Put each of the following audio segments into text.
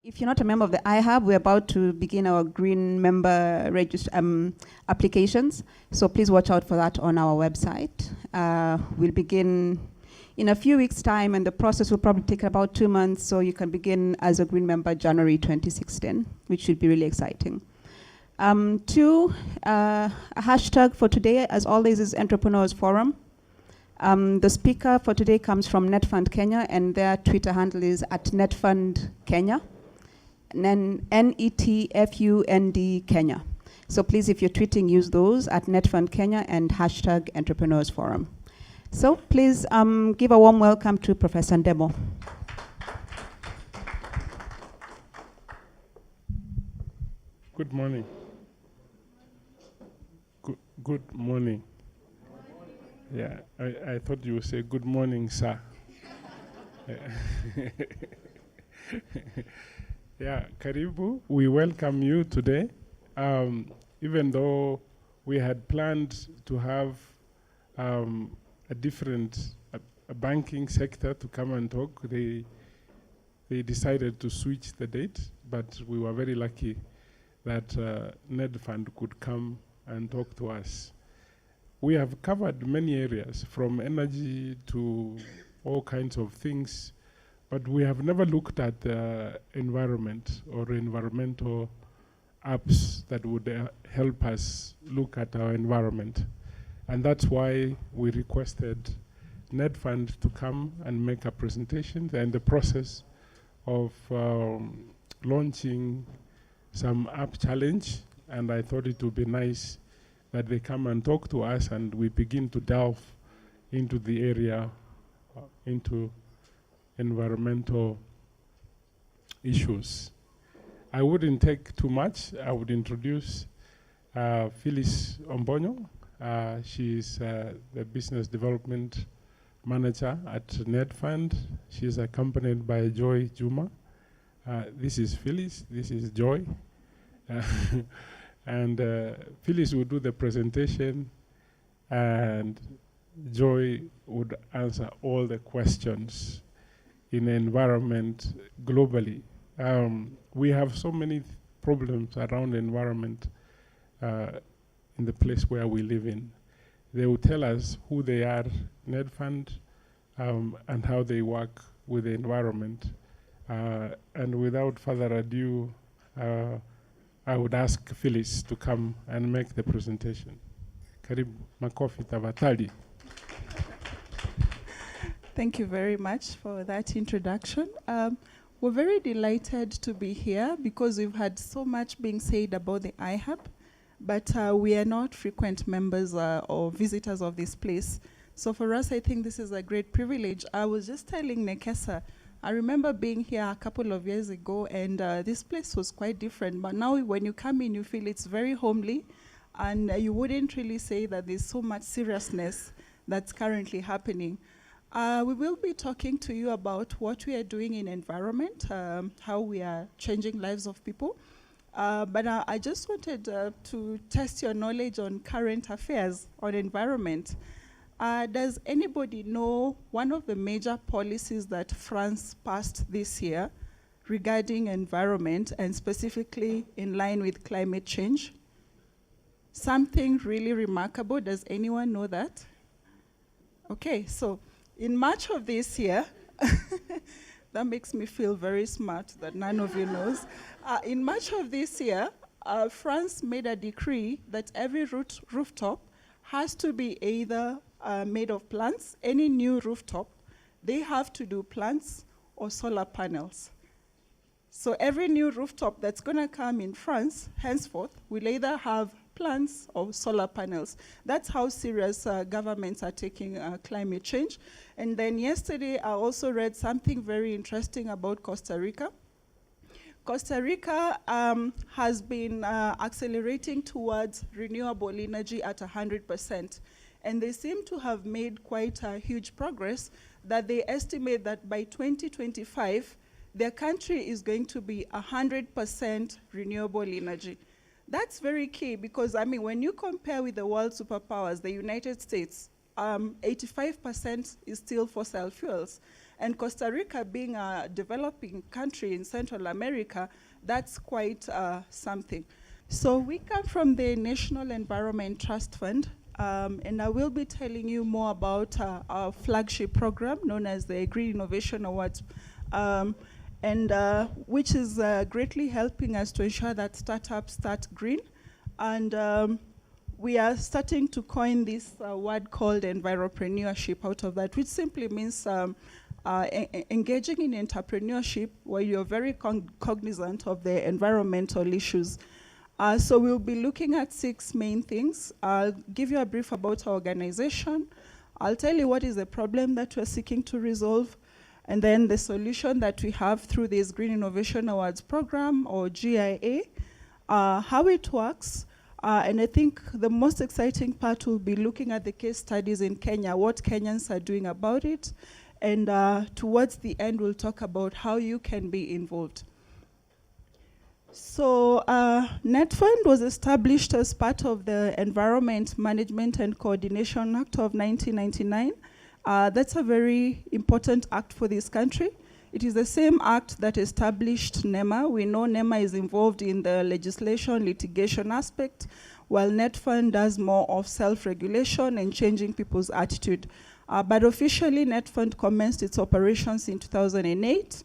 If you're not a member of the iHub, we're about to begin our green member applications. So please watch out for that on our website. We'll begin in a few weeks' time, and the process will probably take about 2 months, so you can begin as a green member January 2016, which should be really exciting. A hashtag for today, as always, is Entrepreneurship Forum. The speaker for today comes from Netfund Kenya, and their Twitter handle is @Netfund Kenya. NETFUND Kenya. So please, if you're tweeting, use those @Netfund Kenya and hashtag Entrepreneurs Forum. So please give a warm welcome to Professor Ndemo. Good morning. Good morning. Yeah, I thought you would say good morning, sir. Yeah, Karibu, we welcome you today. Even though we had planned to have a banking sector to come and talk, they decided to switch the date, but we were very lucky that Netfund could come and talk to us. We have covered many areas, from energy to all kinds of things, but we have never looked at the environment or environmental apps that would help us look at our environment. And that's why we requested Netfund to come and make a presentation. They're in the process of launching some app challenge, and I thought it would be nice that they come and talk to us and we begin to delve into the area, into environmental issues. I wouldn't take too much. I would introduce Phyllis Ombonyo. She's the business development manager at Netfund. She's accompanied by Joy Juma. This is Phyllis, this is Joy. And Phyllis will do the presentation, and Joy would answer all the questions in the environment globally. We have so many problems around the environment in the place where we live in. They will tell us who they are, Netfund, and how they work with the environment. And without further ado, I would ask Phyllis to come and make the presentation. Karibu, makofi tafadhali. Thank you very much for that introduction. We're very delighted to be here because we've had so much being said about the iHub, but we are not frequent members or visitors of this place. So for us, I think this is a great privilege. I was just telling Nekesa, I remember being here a couple of years ago, and this place was quite different. But now when you come in, you feel it's very homely, and you wouldn't really say that there's so much seriousness that's currently happening. We will be talking to you about what we are doing in environment, how we are changing lives of people. But I just wanted to test your knowledge on current affairs on environment. Does anybody know one of the major policies that France passed this year regarding environment, and specifically in line with climate change? Something really remarkable. Does anyone know that? Okay, so in March of this year, that makes me feel very smart that none of you knows. In March of this year, France made a decree that every rooftop has to be either made of plants. Any new rooftop, they have to do plants or solar panels. So every new rooftop that's going to come in France, henceforth, will either have plants or solar panels. That's how serious governments are taking climate change. And then yesterday, I also read something very interesting about Costa Rica. Costa Rica has been accelerating towards renewable energy at 100%. And they seem to have made quite a huge progress, that they estimate that by 2025, their country is going to be 100% renewable energy. That's very key because, I mean, when you compare with the world superpowers, the United States, 85% is still fossil fuels. And Costa Rica being a developing country in Central America, that's quite something. So we come from the National Environment Trust Fund, and I will be telling you more about our flagship program known as the Green Innovation Awards, which is greatly helping us to ensure that startups start green. And we are starting to coin this word called enviropreneurship out of that, which simply means engaging in entrepreneurship where you're very cognizant of the environmental issues. So we'll be looking at 6 main things. I'll give you a brief about our organization. I'll tell you what is the problem that we're seeking to resolve, and then the solution that we have through this Green Innovation Awards program, or GIA, how it works, and I think the most exciting part will be looking at the case studies in Kenya, what Kenyans are doing about it, and towards the end we'll talk about how you can be involved. So Netfund was established as part of the Environment Management and Coordination Act of 1999. That's a very important act for this country. It is the same act that established NEMA. We know NEMA is involved in the legislation, litigation aspect, while Netfund does more of self-regulation and changing people's attitude. But officially, Netfund commenced its operations in 2008.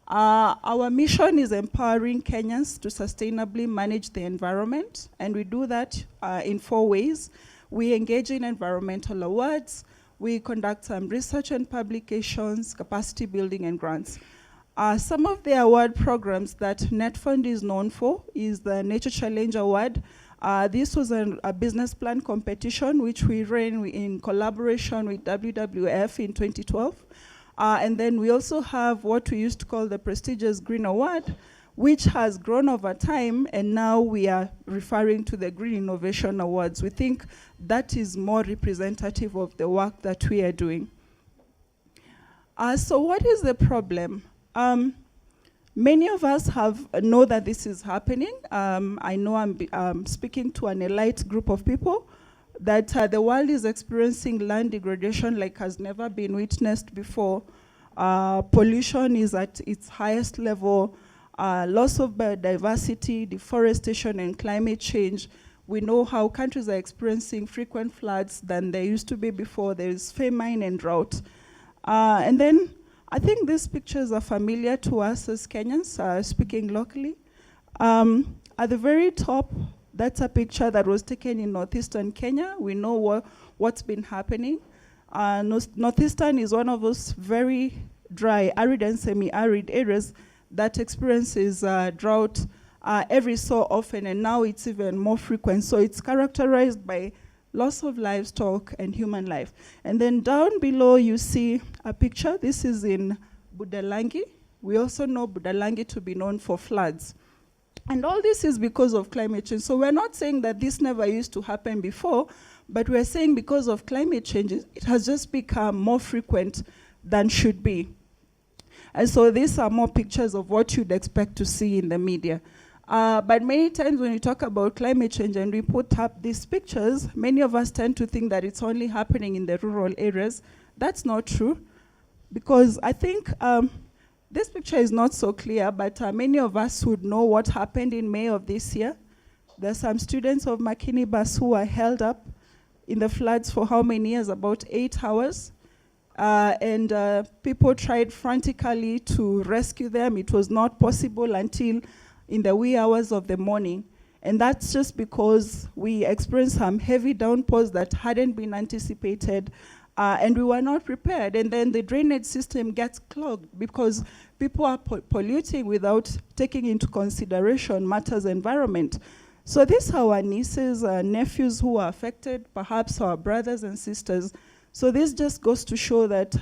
Our mission is empowering Kenyans to sustainably manage the environment, and we do that in 4 ways. We engage in environmental awards, we conduct some research and publications, capacity building, and grants. Some of the award programs that Netfund is known for is the Nature Challenge Award. This was a business plan competition which we ran in collaboration with WWF in 2012. And then we also have what we used to call the prestigious Green Award, which has grown over time, and now we are referring to the Green Innovation Awards. We think that is more representative of the work that we are doing. So what is the problem? Many of us know that this is happening. I know I'm speaking to an elite group of people, that the world is experiencing land degradation like has never been witnessed before. Pollution is at its highest level. Loss of biodiversity, deforestation, and climate change. We know how countries are experiencing frequent floods than they used to be before. There is famine and drought. And then I think these pictures are familiar to us as Kenyans, speaking locally. At the very top, that's a picture that was taken in northeastern Kenya. We know what's been happening. Northeastern is one of those very dry, arid and semi-arid areas that experiences drought every so often, and now it's even more frequent. So it's characterized by loss of livestock and human life. And then down below you see a picture. This is in Budalangi. We also know Budalangi to be known for floods. And all this is because of climate change. So we're not saying that this never used to happen before, but we're saying because of climate change, it has just become more frequent than should be. And so these are more pictures of what you'd expect to see in the media. But many times when you talk about climate change and we put up these pictures, many of us tend to think that it's only happening in the rural areas. That's not true, because I think this picture is not so clear, but many of us would know what happened in May of this year. There are some students of Makini Bus who were held up in the floods for how many years? About 8 hours. And people tried frantically to rescue them. It was not possible until in the wee hours of the morning. And that's just because we experienced some heavy downpours that hadn't been anticipated, and we were not prepared. And then the drainage system gets clogged because people are polluting without taking into consideration matters environment. So these are our nieces, nephews who are affected, perhaps our brothers and sisters. So this just goes to show that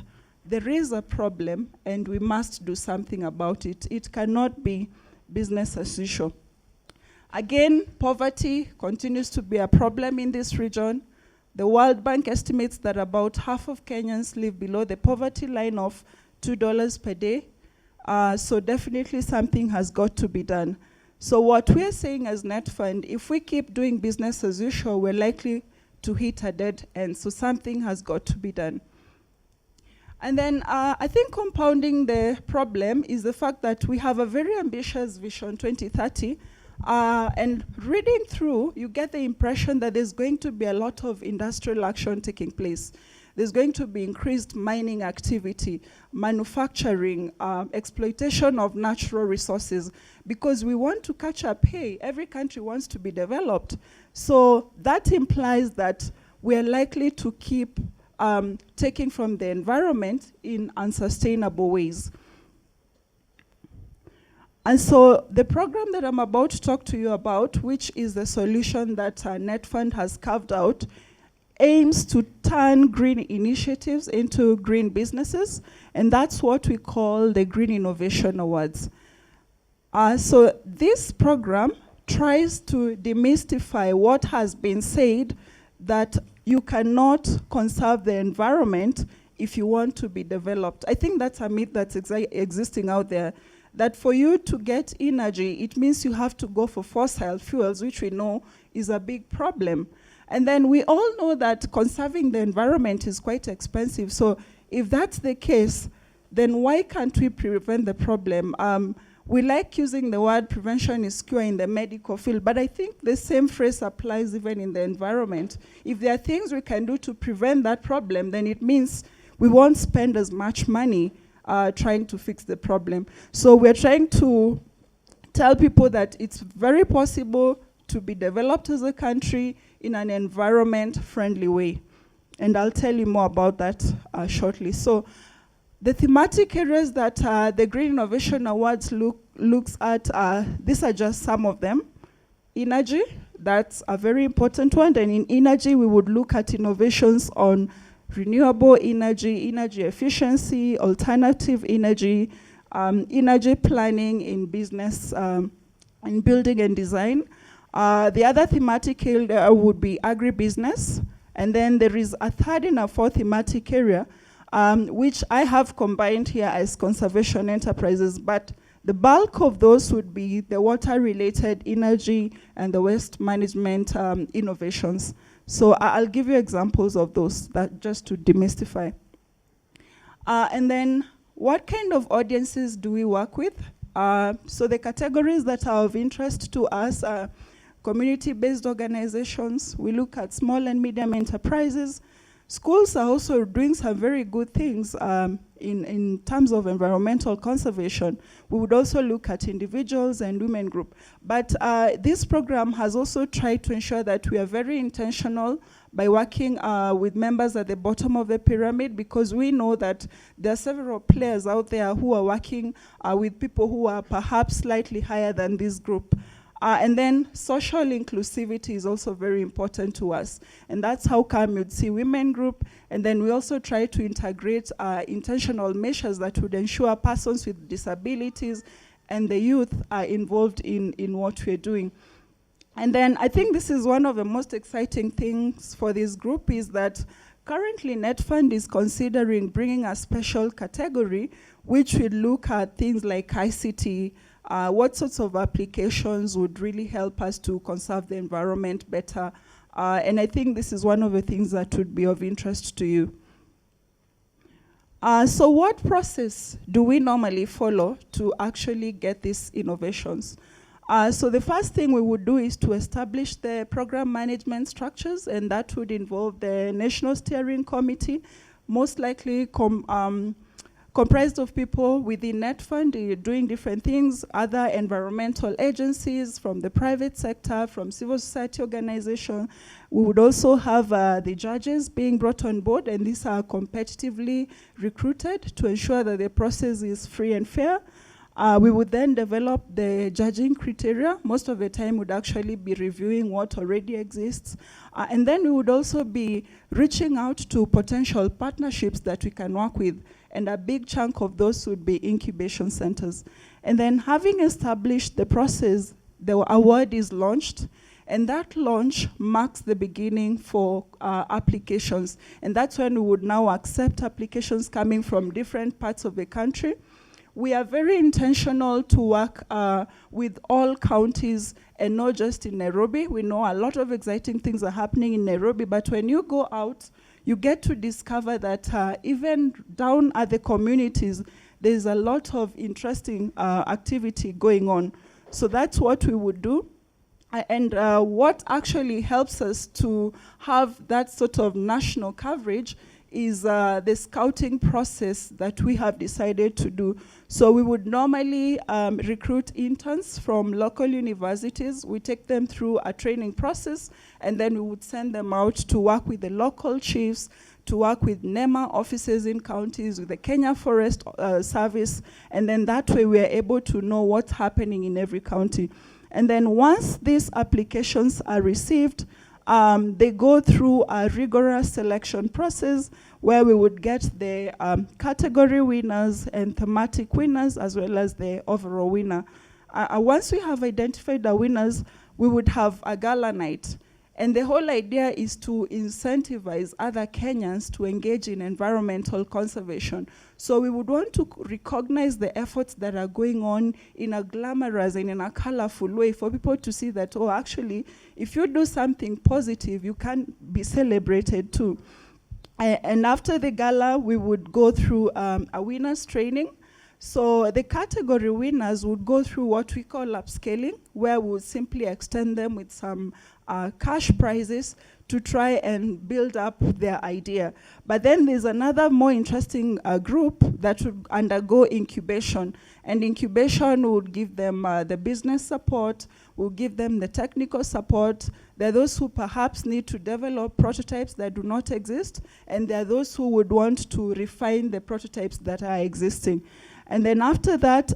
there is a problem and we must do something about it. It cannot be business as usual. Again, poverty continues to be a problem in this region. The World Bank estimates that about half of Kenyans live below the poverty line of $2 per day. So definitely something has got to be done. So what we're saying as Netfund, if we keep doing business as usual, we're likely to hit a dead end. So something has got to be done. And then I think compounding the problem is the fact that we have a very ambitious Vision 2030. And reading through, you get the impression that there's going to be a lot of industrial action taking place. There's going to be increased mining activity, manufacturing, exploitation of natural resources, because we want to catch up. Hey, every country wants to be developed. So that implies that we're likely to keep taking from the environment in unsustainable ways. And so the program that I'm about to talk to you about, which is the solution that Netfund has carved out, aims to turn green initiatives into green businesses, and that's what we call the Green Innovation Awards. So this program tries to demystify what has been said, that you cannot conserve the environment if you want to be developed. I think that's a myth that's existing out there, that for you to get energy, it means you have to go for fossil fuels, which we know is a big problem. And then we all know that conserving the environment is quite expensive. So if that's the case, then why can't we prevent the problem? We like using the word prevention is cure in the medical field, but I think the same phrase applies even in the environment. If there are things we can do to prevent that problem, then it means we won't spend as much money trying to fix the problem. So we're trying to tell people that it's very possible to be developed as a country in an environment-friendly way. And I'll tell you more about that shortly. So the thematic areas that the Green Innovation Awards looks at, these are just some of them. Energy, that's a very important one. And in energy, we would look at innovations on renewable energy, energy efficiency, alternative energy, energy planning in business, in building and design. The other thematic area would be agribusiness. And then there is a third and a fourth thematic area, which I have combined here as conservation enterprises. But the bulk of those would be the water-related energy and the waste management innovations. So I'll give you examples of those, that just to demystify. And then what kind of audiences do we work with? So the categories that are of interest to us are community-based organizations. We look at small and medium enterprises. Schools are also doing some very good things in terms of environmental conservation. We would also look at individuals and women group. But this program has also tried to ensure that we are very intentional by working with members at the bottom of the pyramid, because we know that there are several players out there who are working with people who are perhaps slightly higher than this group. And then social inclusivity is also very important to us. And that's how come you'd see women group. And then we also try to integrate intentional measures that would ensure persons with disabilities and the youth are involved in what we're doing. And then I think this is one of the most exciting things for this group, is that currently Netfund is considering bringing a special category which will look at things like ICT, what sorts of applications would really help us to conserve the environment better. And I think this is one of the things that would be of interest to you. So what process do we normally follow to actually get these innovations? So the first thing we would do is to establish the program management structures, and that would involve the National Steering Committee, most likely comprised of people within Netfund doing different things, other environmental agencies from the private sector, from civil society organizations. We would also have the judges being brought on board, and these are competitively recruited to ensure that the process is free and fair. We would then develop the judging criteria. Most of the time would actually be reviewing what already exists. And then we would also be reaching out to potential partnerships that we can work with. And a big chunk of those would be incubation centers. And then having established the process, the award is launched. And that launch marks the beginning for applications. And that's when we would now accept applications coming from different parts of the country. we are very intentional to work with all counties and not just in Nairobi. We know a lot of exciting things are happening in Nairobi, but when you go out, you get to discover that even down at the communities, there's a lot of interesting activity going on. So that's what we would do. And what actually helps us to have that sort of national coverage is the scouting process that we have decided to do. So we would normally recruit interns from local universities. We take them through a training process, and then we would send them out to work with the local chiefs, to work with NEMA offices in counties, with the Kenya Forest Service, and then that way we are able to know what's happening in every county. And then once these applications are received, they go through a rigorous selection process where we would get the category winners and thematic winners, as well as the overall winner. Once we have identified the winners, we would have a gala night. And the whole idea is to incentivize other Kenyans to engage in environmental conservation. So we would want to recognize the efforts that are going on in a glamorous and in a colorful way for people to see that, oh, actually, if you do something positive, you can be celebrated too. And after the gala, we would go through a winners training. So the category winners would go through what we call upscaling, where we would simply extend them with some cash prizes to try and build up their idea. But then there's another more interesting group that would undergo incubation. And incubation would give them the business support, will give them the technical support. There are those who perhaps need to develop prototypes that do not exist, and there are those who would want to refine the prototypes that are existing. And then after that,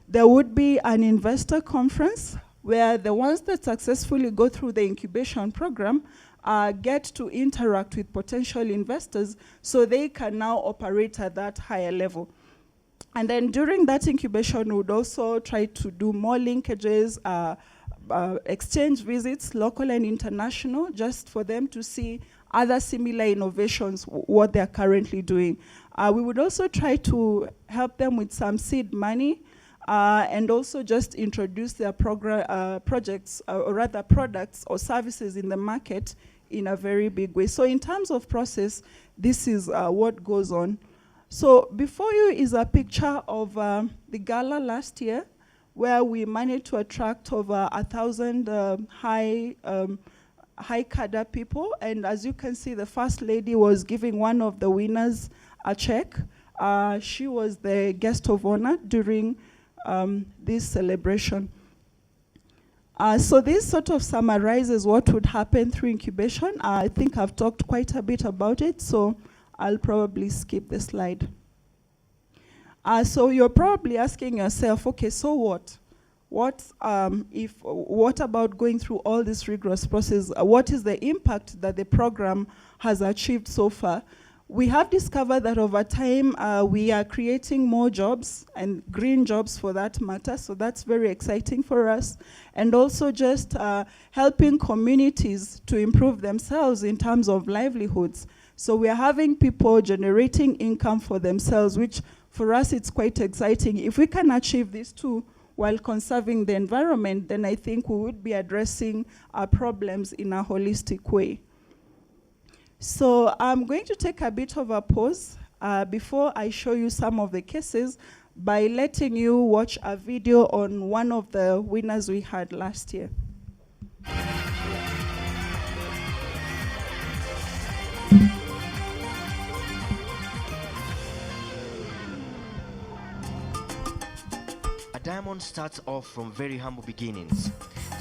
there would be an investor conference where the ones that successfully go through the incubation program get to interact with potential investors so they can now operate at that higher level. And then during that incubation, we would also try to do more linkages, exchange visits, local and international, just for them to see other similar innovations, what they're currently doing. We would also try to help them with some seed money and also just introduce their projects, or rather products or services in the market in a very big way. So in terms of process, this is what goes on. So before you is a picture of the gala last year, where we managed to attract over 1,000 high cadre people. And as you can see, the First Lady was giving one of the winners a check. She was the guest of honor during this celebration. So this sort of summarizes what would happen through incubation. I think I've talked quite a bit about it, so I'll probably skip the slide. So you're probably asking yourself, okay, so what? What about going through all this rigorous process? What is the impact that the program has achieved so far? We have discovered that over time, we are creating more jobs, and green jobs for that matter, so that's very exciting for us. And also just helping communities to improve themselves in terms of livelihoods. So we are having people generating income for themselves, which for us it's quite exciting. If we can achieve this too, while conserving the environment, then I think we would be addressing our problems in a holistic way. So I'm going to take a bit of a pause before I show you some of the cases by letting you watch a video on one of the winners we had last year. A diamond starts off from very humble beginnings.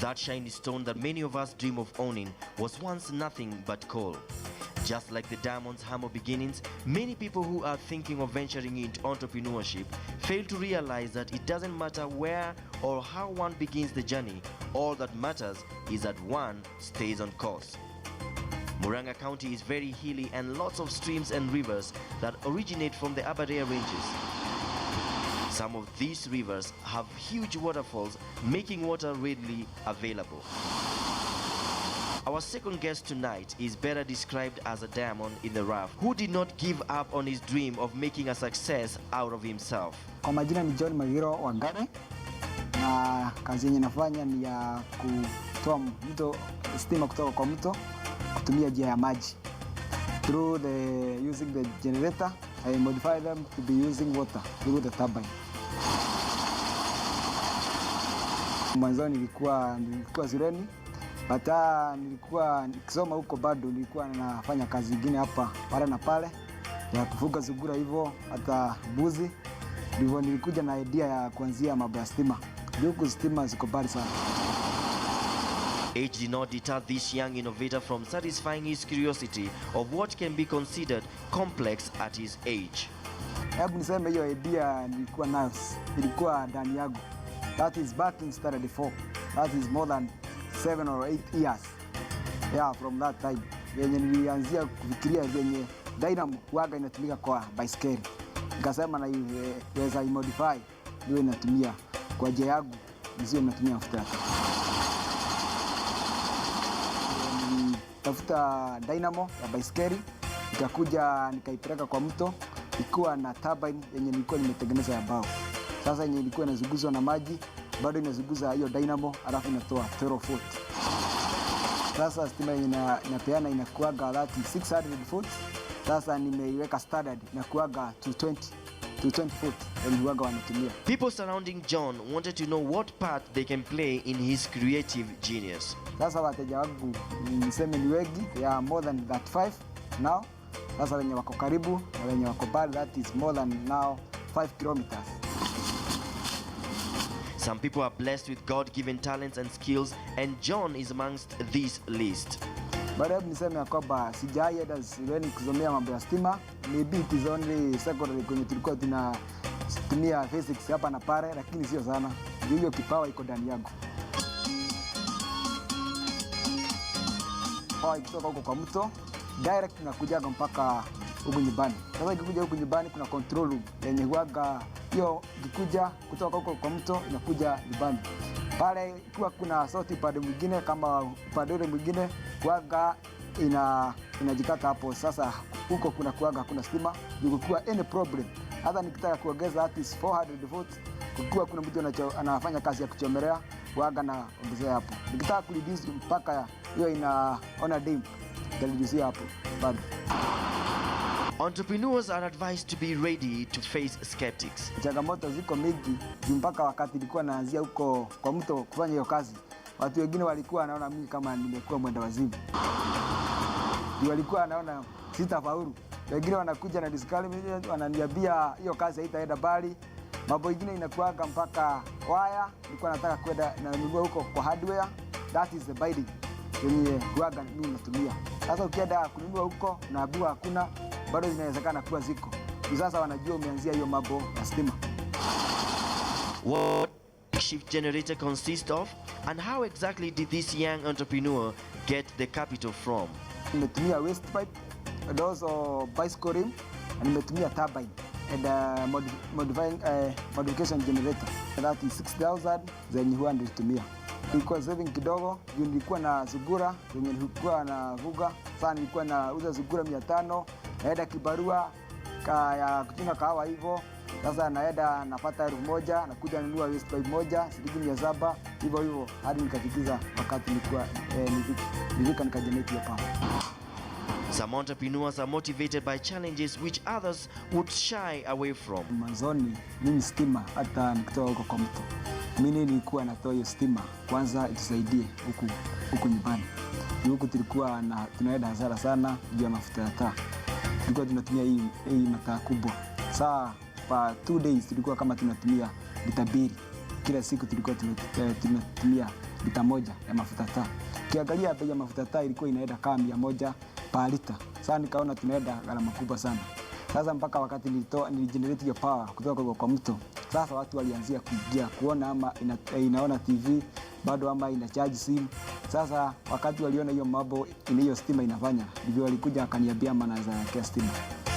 That shiny stone that many of us dream of owning was once nothing but coal. Just like the diamond's humble beginnings, many people who are thinking of venturing into entrepreneurship fail to realize that it doesn't matter where or how one begins the journey. All that matters is that one stays on course. Murang'a County is very hilly and lots of streams and rivers that originate from the Aberdare Ranges. Some of these rivers have huge waterfalls, making water readily available. Our second guest tonight is better described as a diamond in the rough, who did not give up on his dream of making a success out of himself. Kwa majina ni John Magaro wa Ngare, na kazi yenye nafanya ni ya kutoa stima kutoka kwa mto kutumia njia ya maji. Through using the generator, I modify them to be using water through the turbine. Mwanzo nilikuwa shuleni, hata nilikuwa nikisoma huko bado nilikuwa nafanya kazi nyingine hapa pale na pale ya kufuga sungura hivyo hata mbuzi. Ndivyo nilikuja na idea ya kuanzia mambo ya stima. Huku stima ziko bali sana. Age did not deter this young innovator from satisfying his curiosity of what can be considered complex at his age. Hebu niseme hiyo idea nilikuwa nayo, ilikuwa ndani yangu. That is back in standard 4. That is more than 7 or 8 years. Yeah, from that time. Yenye nilianzia kufikiria yenye dynamo waga inatumika kwa baiskeli. Nikasema na iweza modify ndio inatumia kwa njia yangu, ndio inatumia mafuta. Tafuta dynamo ya baiskeli, nikakuja nikaipeleka kwa mto, ikiwa na turbine yenye nilikuwa nimetengeneza ya bao. Sasa yenye ilikuwa inazunguzwa na maji, bado inazunguza hiyo dynamo, alafu inatoa 12 volt. Sasa stima yenye inapeana inakuaga 600 volt. Sasa nimeiweka standard inakuaga 220 volt yenye huaga wanatumia. People surrounding John wanted to know what part they can play in his creative genius. Sasa wateja wangu niseme ni wengi, ya more than 35 now. Sasa wenye wako karibu na wenye wako mbali, that is more than now 5 kilometers. Some people are blessed with God-given talents and skills, and John is amongst this list. Baada niseme kwamba sijaenda shuleni kusomea mambo ya stima, maybe it is only secondary kwenye tulikuwa tunatumia physics hapa na pale, lakini sio sana. Hiyo kipawa iko ndani yangu. Kutoka huko kwa mto direct nakuja mpaka huko nyumbani. Sasa ikikuja huko nyumbani kuna control room yenye huaga hiyo ikikuja kutoka huko kwa mto inakuja nyumbani. Pale ikiwa kuna sauti upande mwingine kama upande ule mwingine huaga inajikata hapo. Sasa huko kuna kuaga kuna stima, ukikuwa any problem. Hata nikitaka kuongeza at least 400 volt, kukiwa kuna mtu anafanya kazi ya kuchomelea huaga na ongezea hapo. Nikitaka kureduce mpaka hiyo inaona dim, nitareduce hapo bado. Entrepreneurs are advised to be ready to face skeptics. Changamoto ziko mingi, mpaka wakati nilikuwa naanzia huko kwa mto kufanya hiyo kazi, watu wengine walikuwa wanaona mimi kama nimekuwa mwenda wazimu. Walikuwa wanaona sitafaulu. Wengine wanakuja na discouragement, wananiambia hiyo kazi haitaenda bali. Mambo mengine inakuaga mpaka waya, nilikuwa nataka kwenda na nunua huko kwa hardware, that is the binding yenye huaga mimi natumia. Sasa ukienda kununua huko unaambiwa hakuna, bado inawezekana kuwa ziko. Sasa wanajua umeanzia hiyo mambo ya stima. What shift generator consists of, and how exactly did this young entrepreneur get the capital from? Nimetumia waste pipe, also bicycle rim, na nimetumia turbine and modification generator. That is 6,000 zenye huwa nilitumia. Ilikuwa saving kidogo, nilikuwa na sungura zenye nilikuwa nafuga. Sasa nilikuwa nauza sungura 500, naenda kibarua ya kuchunga kahawa hivyo. Sasa naenda napata 1,000, nakuja nunua waste pipe moja, shilingi 700, hivyo hadi nikafikiza wakati nilikuwa nikajenerate hiyo pamba. Some entrepreneurs are motivated by challenges which others would shy away from. Mwanzoni mimi stima hata nikitoka huko kwa mto, mimi nilikuwa natoa hiyo stima kwanza itusaidie huku nyumbani. Huku tulikuwa tunaenda hasara sana juu ya mafuta ya taa. Tulikuwa tunatumia hii mataa kubwa. Saa pa 2 days tulikuwa kama tunatumia lita 2. Kila siku tulikuwa tunatumia lita 1 ya mafuta taa. Kiangalia bei ya mafuta taa ilikuwa inaenda kama 100 per lita. Sasa nikaona tunaenda gharama kubwa sana. Sasa mpaka wakati niligenerate hiyo power kutoka kwa mto, sasa watu walianzia kuingia kuona ama inaona TV bado ama ina charge simu. Sasa wakati waliona hiyo mambo hiyo stima inafanya, ndivyo walikuja akaniambia manaweza yake stima.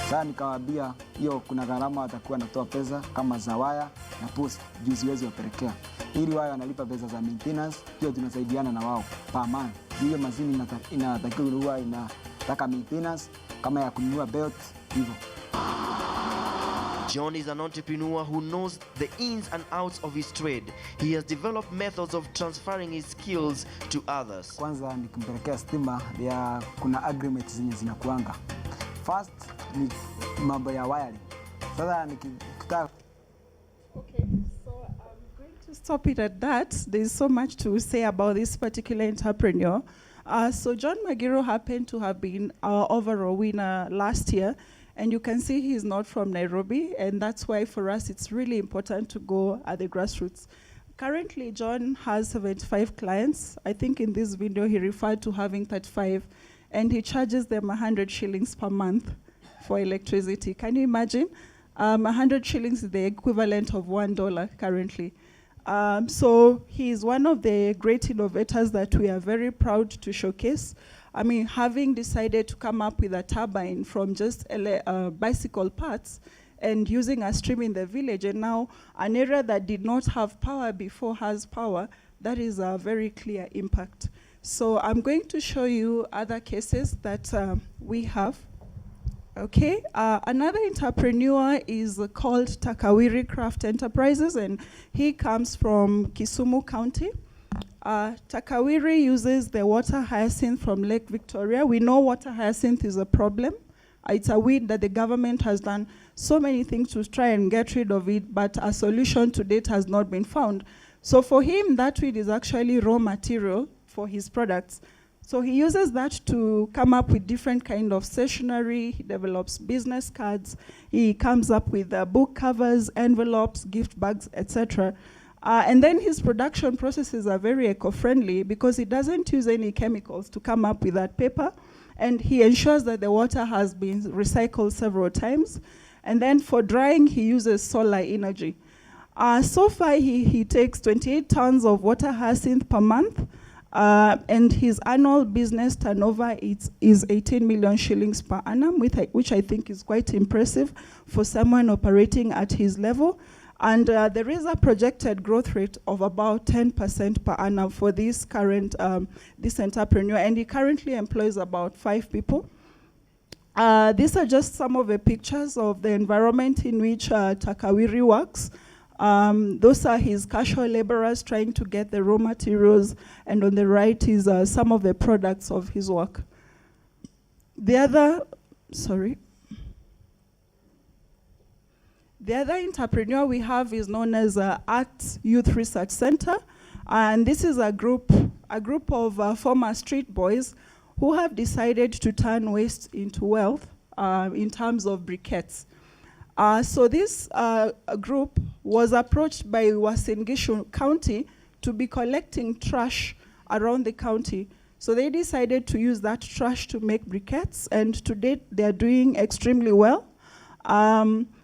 Sasa nikawaambia hiyo kuna gharama atakuwa anatoa pesa kama za waya na post juu siwezi wapelekea. Ili wao wanalipa pesa za maintenance, hiyo tunasaidiana na wao per month. Hiyo mashine inatakiwa huwa inataka maintenance kama ya kununua belt hivyo. John is an entrepreneur who knows the ins and outs of his trade. He has developed methods of transferring his skills to others. Kwanza nikimpelekea stima ya kuna agreements zenye zinakuanga. First ni mambo ya wiring. Sasa nikitaka Okay, so I'm going to stop it at that. There's so much to say about this particular entrepreneur. So John Magaro happened to have been our overall winner last year, and you can see he's not from Nairobi, and that's why for us it's really important to go at the grassroots. Currently, John has 75 clients. I think in this video he referred to having 35, and he charges them 100 shillings per month for electricity. Can you imagine? 100 shillings is the equivalent of $1 currently. So he is one of the great innovators that we are very proud to showcase. I mean, having decided to come up with a turbine from just bicycle parts and using a stream in the village, and now an area that did not have power before has power, that is a very clear impact. So I'm going to show you other cases that we have. Okay, another entrepreneur is called Takawiri Craft Enterprises, and he comes from Kisumu County. Takawiri uses the water hyacinth from Lake Victoria. We know water hyacinth is a problem. It's a weed that the government has done so many things to try and get rid of it, but a solution to date has not been found. So for him, that weed is actually raw material for his products. So he uses that to come up with different kind of stationery. He develops business cards. He comes up with book covers, envelopes, gift bags, etc. And then his production processes are very eco-friendly because he doesn't use any chemicals to come up with that paper. And he ensures that the water has been recycled several times. And then for drying, he uses solar energy. So far, he takes 28 tons of water hyacinth per month. And his annual business turnover is 18 million shillings per annum, which I think is quite impressive for someone operating at his level. And there is a projected growth rate of about 10% per annum for this current this entrepreneur, and he currently employs about 5 people. These are just some of the pictures of the environment in which Takawiri works. Those are his casual laborers trying to get the raw materials, and on the right is some of the products of his work. The other entrepreneur we have is known as Art Youth Research Center, and this is a group of former street boys who have decided to turn waste into wealth in terms of briquettes. So this group was approached by Uasin Gishu County to be collecting trash around the county. So they decided to use that trash to make briquettes, and to date they're doing extremely well.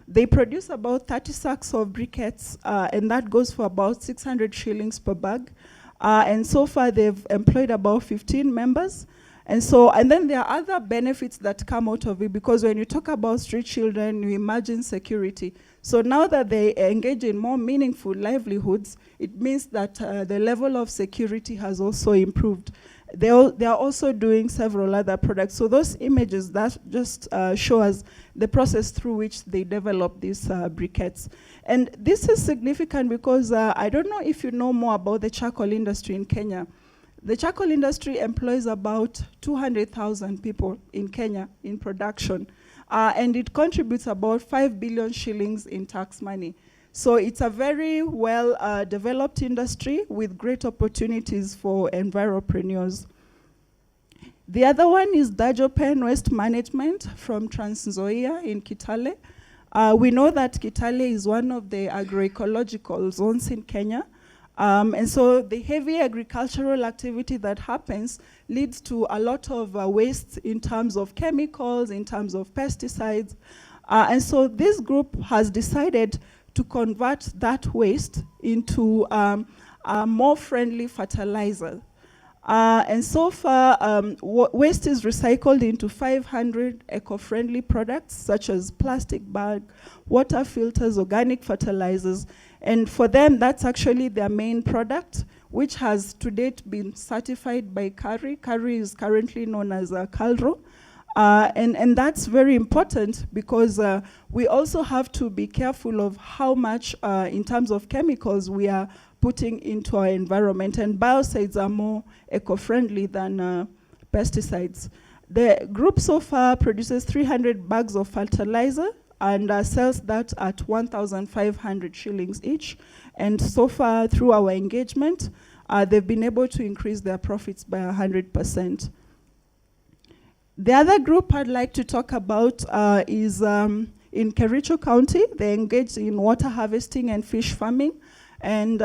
They produce about 30 sacks of briquettes, and that goes for about 600 shillings per bag. And so far they've employed about 15 members. And then there are other benefits that come out of it, because when you talk about street children, you imagine security. So now that they engage in more meaningful livelihoods, it means that the level of security has also improved. They are also doing several other products. So those images, that just show us the process through which they develop these briquettes. And this is significant because I don't know if you know more about the charcoal industry in Kenya. The charcoal industry employs about 200,000 people in Kenya in production, and it contributes about 5 billion shillings in tax money. So it's a very well developed industry with great opportunities for enviropreneurs. The other one is Dajopen Waste Management from Trans Nzoia in Kitale. We know that Kitale is one of the agroecological zones in Kenya. And so the heavy agricultural activity that happens leads to a lot of waste in terms of chemicals, in terms of pesticides. And so this group has decided to convert that waste into a more friendly fertilizer. And so far, waste is recycled into 500 eco-friendly products, such as plastic bag, water filters, organic fertilizers. And for them, that's actually their main product, which has to date been certified by CARI. CARI is currently known as CALRO. And that's very important because we also have to be careful of how much, in terms of chemicals, we are putting into our environment. And biocides are more eco-friendly than pesticides. The group so far produces 300 bags of fertilizer and sells that at 1,500 shillings each. And so far, through our engagement, they've been able to increase their profits by 100%. The other group I'd like to talk about is in Kericho County. They engage in water harvesting and fish farming. And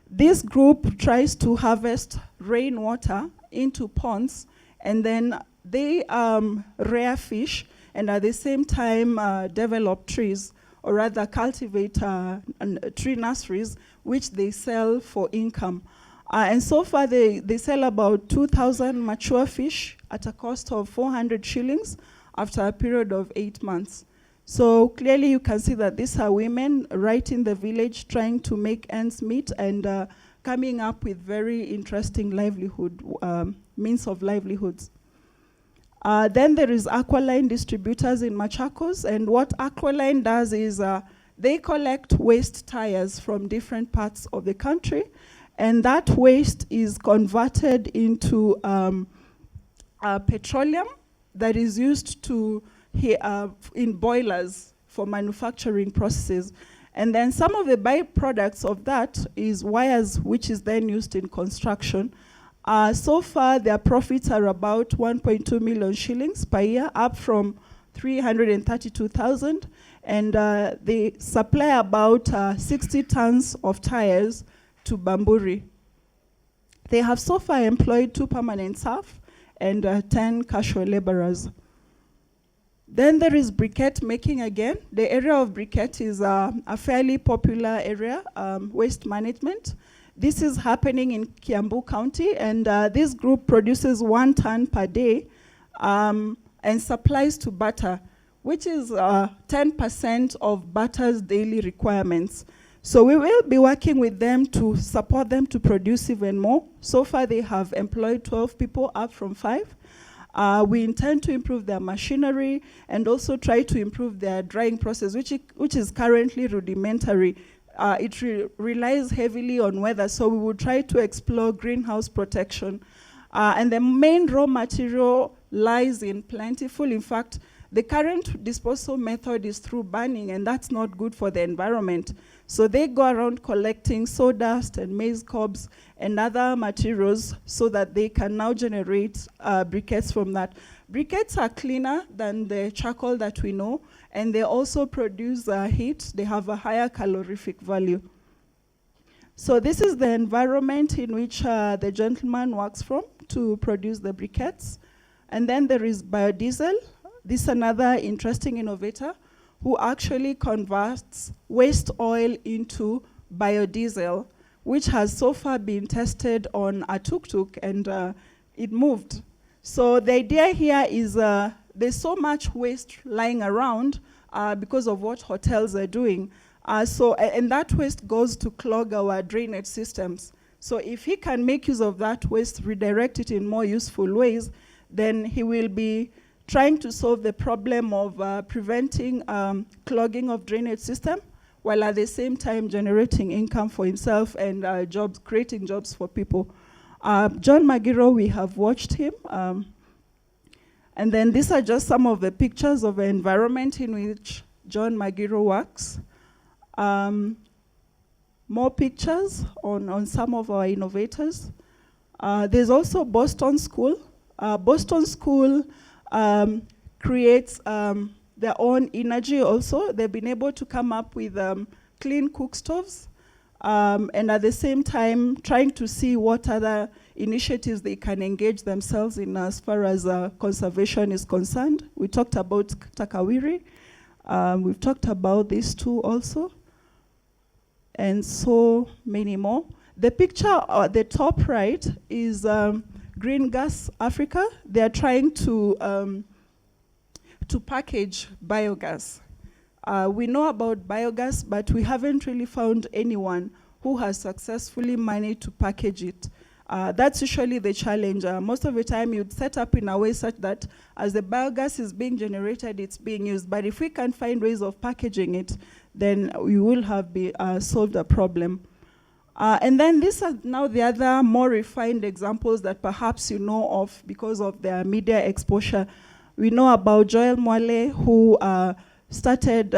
this group tries to harvest rainwater into ponds, and then they rear fish and at the same time develop trees, or rather cultivate tree nurseries, which they sell for income. And so far, they sell about 2,000 mature fish at a cost of 400 shillings after a period of 8 months. So clearly you can see that these are women right in the village trying to make ends meet and coming up with very interesting livelihood, means of livelihoods. Then there is Aqualine Distributors in Machakos, and what Aqualine does is they collect waste tires from different parts of the country, and that waste is converted into petroleum that is used to in boilers for manufacturing processes. And then some of the byproducts of that is wires, which is then used in construction. So far, their profits are about 1.2 million shillings per year, up from 332,000. And they supply about 60 tons of tires to Bamburi. They have so far employed 2 permanent staff and 10 casual laborers. Then there is briquette making again. The area of briquette is a fairly popular area, waste management. This is happening in Kiambu County, and this group produces 1 ton per day and supplies to Bata, which is 10% of Bata's daily requirements. So we will be working with them to support them to produce even more. So far they have employed 12 people, up from 5. We intend to improve their machinery and also try to improve their drying process, which is currently rudimentary. It relies heavily on weather, so we will try to explore greenhouse protection. And the main raw material lies in plentiful. In fact, the current disposal method is through burning, and that's not good for the environment. So they go around collecting sawdust and maize cobs and other materials so that they can now generate briquettes from that. Briquettes are cleaner than the charcoal that we know, and they also produce heat. They have a higher calorific value. So this is the environment in which the gentleman works from to produce the briquettes. And then there is biodiesel. This is another interesting innovator who actually converts waste oil into biodiesel, which has so far been tested on a tuk-tuk, and it moved. So the idea here is there's so much waste lying around because of what hotels are doing. And that waste goes to clog our drainage systems. So if he can make use of that waste, redirect it in more useful ways, then he will be trying to solve the problem of preventing clogging of drainage system, while at the same time generating income for himself and jobs, creating jobs for people. John Magaro, we have watched him. And then these are just some of the pictures of the environment in which John Magaro works. More pictures on some of our innovators. There's also Boston School. Boston School creates their own energy also. They've been able to come up with clean cook stoves, and at the same time trying to see what other initiatives they can engage themselves in as far as conservation is concerned. We talked about Takawiri. We've talked about these two also, and so many more. The picture at the top right is Green Gas Africa. They are trying to package biogas. We know about biogas, but we haven't really found anyone who has successfully managed to package it. That's usually the challenge. Most of the time you'd set up in a way such that as the biogas is being generated, it's being used. But if we can find ways of packaging it, then we will have solved a problem. And then these are now the other more refined examples that perhaps you know of because of their media exposure. We know about Joel Mwale, who started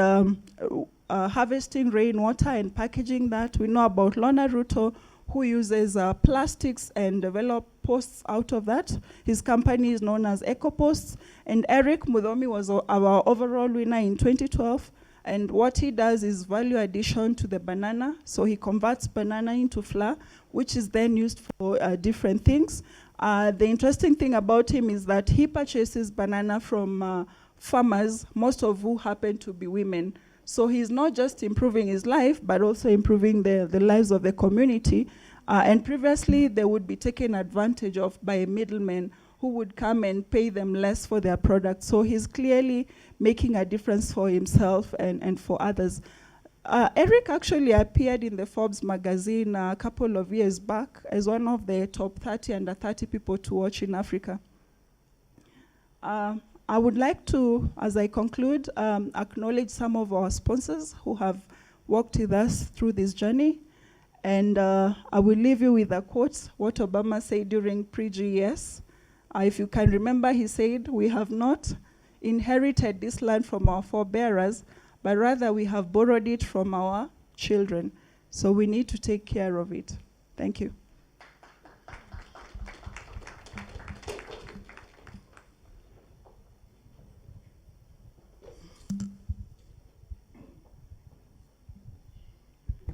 harvesting rainwater and packaging that. We know about Lorna Ruto, who uses plastics and develop posts out of that. His company is known as EcoPosts. And Eric Mudomi was our overall winner in 2012. And what he does is value addition to the banana. So he converts banana into flour, which is then used for different things. The interesting thing about him is that he purchases banana from farmers, most of who happen to be women. So he's not just improving his life, but also improving the lives of the community. And previously, they would be taken advantage of by middlemen who would come and pay them less for their products. So he's clearly making a difference for himself and for others. Eric actually appeared in the Forbes magazine a couple of years back as one of the top 30 under 30 people to watch in Africa. I would like to, as I conclude, acknowledge some of our sponsors who have walked with us through this journey. And I will leave you with a quote, what Obama said during pre-GES. If you can remember, he said, "We have not inherited this land from our forebearers, but rather we have borrowed it from our children. So we need to take care of it." Thank you.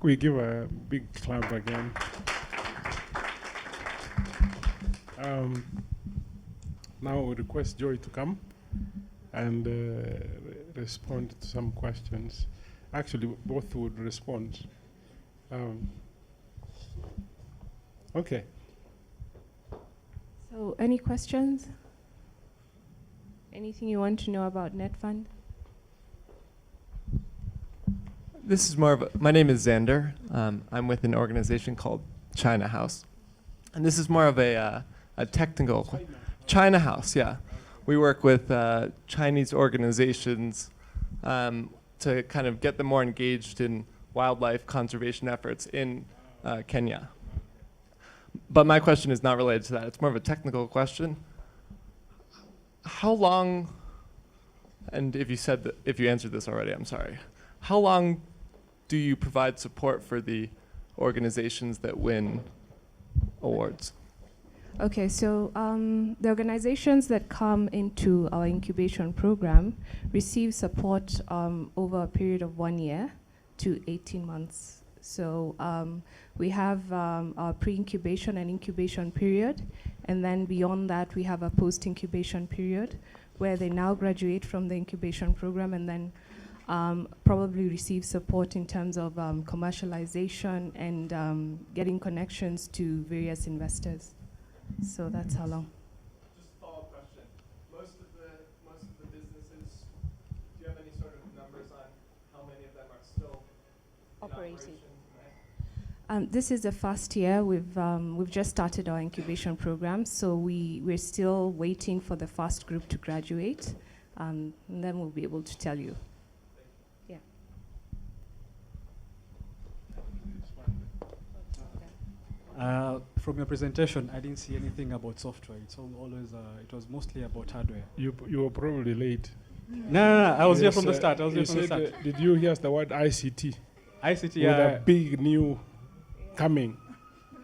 We give a big clap again. Now we request Joy to come and respond to some questions. Actually, both would respond. Okay. So, any questions? Anything you want to know about Netfund? This is more of a, my name is Xander. I'm with an organization called China House. And this is more of a technical, China House, yeah. We work with Chinese organizations to kind of get them more engaged in wildlife conservation efforts in Kenya. But my question is not related to that. It's more of a technical question. How long, and if you answered this already, I'm sorry. How long do you provide support for the organizations that win awards? Okay, so the organizations that come into our incubation program receive support over a period of 1 year to 18 months. So we have our pre-incubation and incubation period, and then beyond that we have a post-incubation period where they now graduate from the incubation program and then probably receive support in terms of commercialization and getting connections to various investors. So that's how long. Just a follow-up question. Most of the businesses, do you have any sort of numbers on how many of them are still operating? This is the first year. We've just started our incubation program, so we're still waiting for the first group to graduate, and then we'll be able to tell you. Yeah. From your presentation, I didn't see anything about software. It's always it was mostly about hardware. You were probably late. No, I was here from the start. Did you hear the word ICT? ICT, With yeah. a big new coming.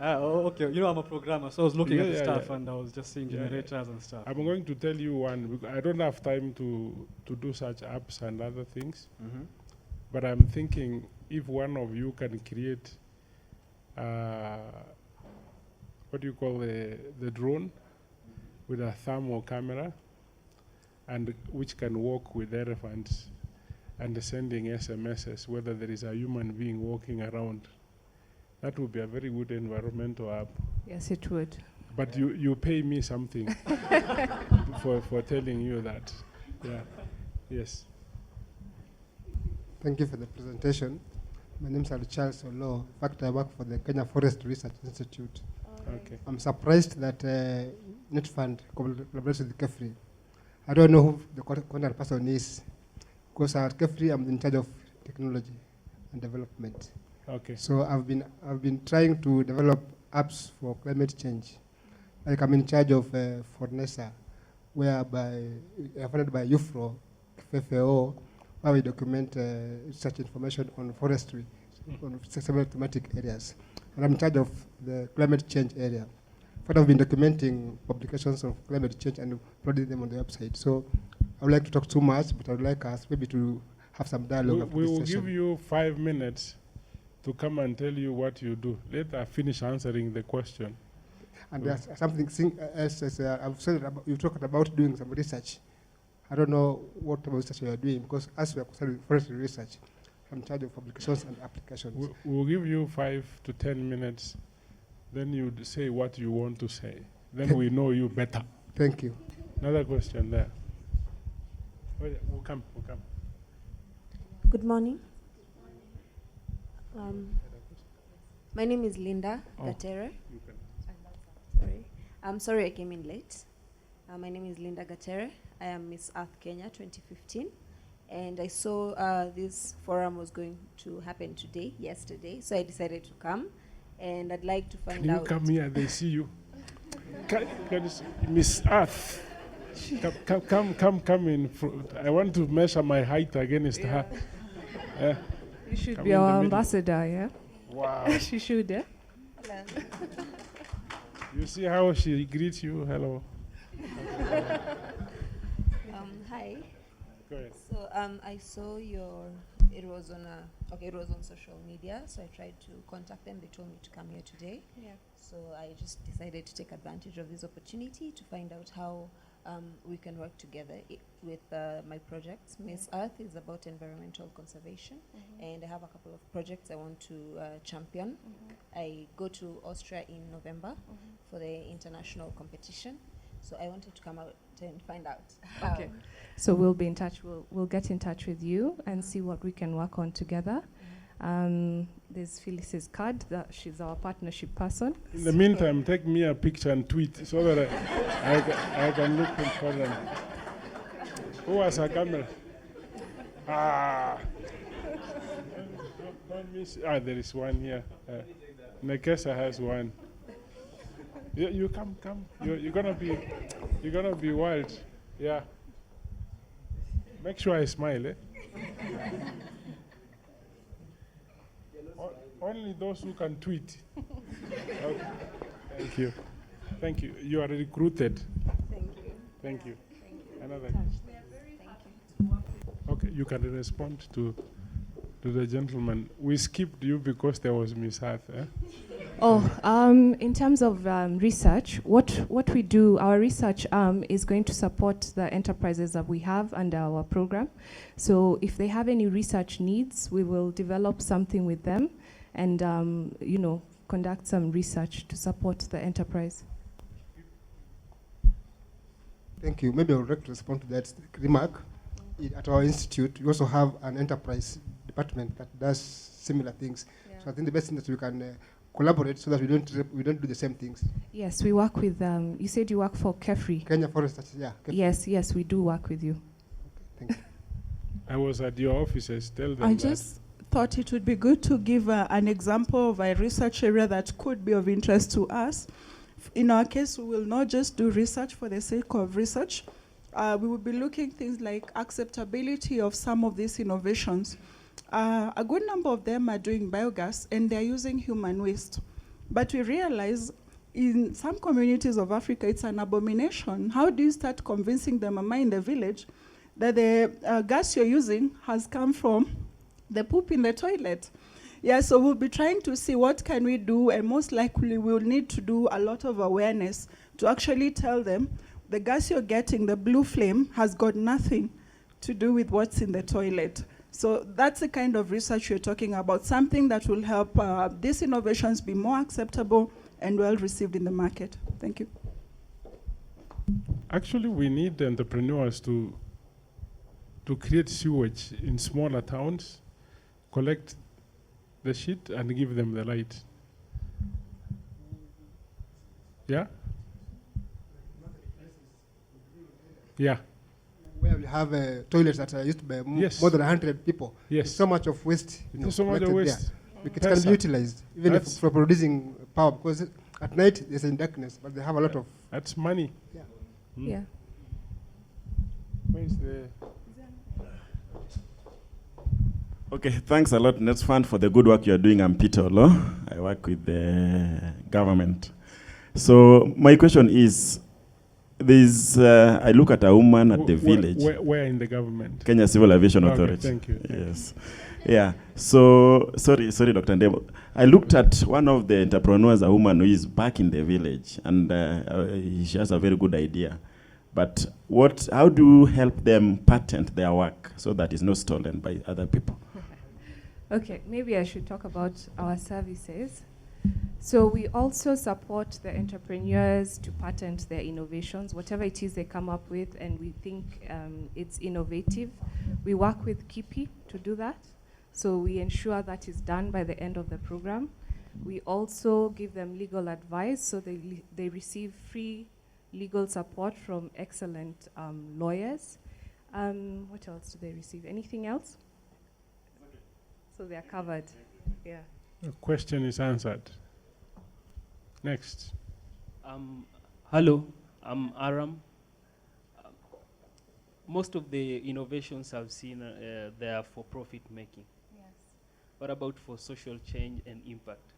Okay. You know, I'm a programmer, so I was looking at the stuff and I was just seeing generators and stuff. I'm going to tell you one, because I don't have time to do such apps and other things. Mm-hmm. But I'm thinking if one of you can create what do you call the drone with a thermal camera, and which can walk with elephants and sending SMSs, whether there is a human being walking around. That would be a very good environmental app. Yes, it would. But you pay me something for telling you that. Yeah. Yes. Thank you for the presentation. My name is Charles Olo. In fact, I work for the Kenya Forest Research Institute. Okay. I'm surprised that Netfund collaborates with Kefri. I don't know who the contact person is, because at Kefri I'm in charge of technology and development. Okay. So I've been trying to develop apps for climate change. Like I'm in charge of Fornesa, whereby funded by UFRO, FFO, where we document such information on forestry, on several thematic areas. And I'm in charge of the climate change area. But I've been documenting publications of climate change and uploading them on the website. So I would like to talk too much, but I would like us maybe to have some dialogue. We will give you 5 minutes to come and tell you what you do. Let us finish answering the question. And there's something else, I've said about, you talked about doing some research. I don't know what about research you are doing, because as we are concerned with forestry research, I'm in charge of publications and applications. We'll give you 5 to 10 minutes. Then you say what you want to say. Then we know you better. Thank you. Another question there. We'll come. Good morning. My name is Linda Gatere. Sorry. I'm sorry I came in late. My name is Linda Gatere. I am Miss Earth Kenya 2015. And I saw this forum was going to happen yesterday, so I decided to come. And I'd like to find out. Can you come here? They see you. Miss Earth. Come in. I want to measure my height against her. You should be our ambassador, yeah? Wow. She should, yeah? Hello. You see how she greets you? Hello. Hi. Go ahead. So I saw it was on social media, so I tried to contact them. They told me to come here today. Yeah. So I just decided to take advantage of this opportunity to find out how we can work together with my projects. Miss Earth is about environmental conservation, and I have a couple of projects I want to champion. I go to Austria in November for the international competition, so I wanted to come out and find out. Okay. So we'll be in touch. We'll get in touch with you and see what we can work on together. There's Phyllis's card. She's our partnership person. In the meantime, take me a picture and tweet so that I can look in for them. Who has a camera? There is one here. Nekesa has one. You come. You're gonna be wild. Yeah. Make sure I smile, eh? Only those who can tweet. Okay. Thank you. You are recruited. Thank you. Another. Okay, you can respond to the gentleman. We skipped you because there was Miss Earth. In terms of research, what we do, our research is going to support the enterprises that we have under our program. So if they have any research needs, we will develop something with them and conduct some research to support the enterprise. Thank you. Maybe I would like to respond to that remark. At our institute, we also have an enterprise department that does similar things. Yeah. So I think the best thing that we can collaborate so that we don't do the same things. Yes, we work with. You said you work for Kefri. Kenya Forest, yeah. Kefri. Yes, we do work with you. Okay, thank you. I was at your offices. Tell them. I just thought it would be good to give an example of a research area that could be of interest to us. In our case, we will not just do research for the sake of research. We will be looking things like acceptability of some of these innovations. A good number of them are doing biogas and they're using human waste. But we realize in some communities of Africa, it's an abomination. How do you start convincing the mama in the village that the gas you're using has come from the poop in the toilet? Yeah, so we'll be trying to see what can we do, and most likely we'll need to do a lot of awareness to actually tell them the gas you're getting, the blue flame, has got nothing to do with what's in the toilet. So that's the kind of research we're talking about, something that will help these innovations be more acceptable and well received in the market. Thank you. Actually, we need entrepreneurs to create sewage in smaller towns, collect the shit and give them the light. Yeah? Yeah. Where we have toilets that are used by Yes. more than 100 people. Yes. There's so much of waste. There's so much of collected waste. there. It can be utilized, even if That's- for producing power, because at night there's in darkness, but they have a lot of. That's money. Yeah. Yeah. Where's the... Okay, thanks a lot, Netfund, for the good work you're doing. I'm Peter Olo. I work with the government. So my question is, I look at a woman at the village. Where in the government? Kenya Civil Aviation Okay, Authority. thank you. Yes. Yeah. So, sorry, Dr. Ndemo. I looked at one of the entrepreneurs, a woman who is back in the village, and she has a very good idea. But how do you help them patent their work so that it's not stolen by other people? Okay, maybe I should talk about our services. So we also support the entrepreneurs to patent their innovations, whatever it is they come up with, and we think it's innovative. We work with KIPI to do that. So we ensure that is done by the end of the program. We also give them legal advice, so they receive free legal support from excellent lawyers. What else do they receive? Anything else? So they are covered. Yeah. The question is answered. Next. Hello, I'm Aram. Most of the innovations I've seen, they are for profit making. Yes. What about for social change and impact?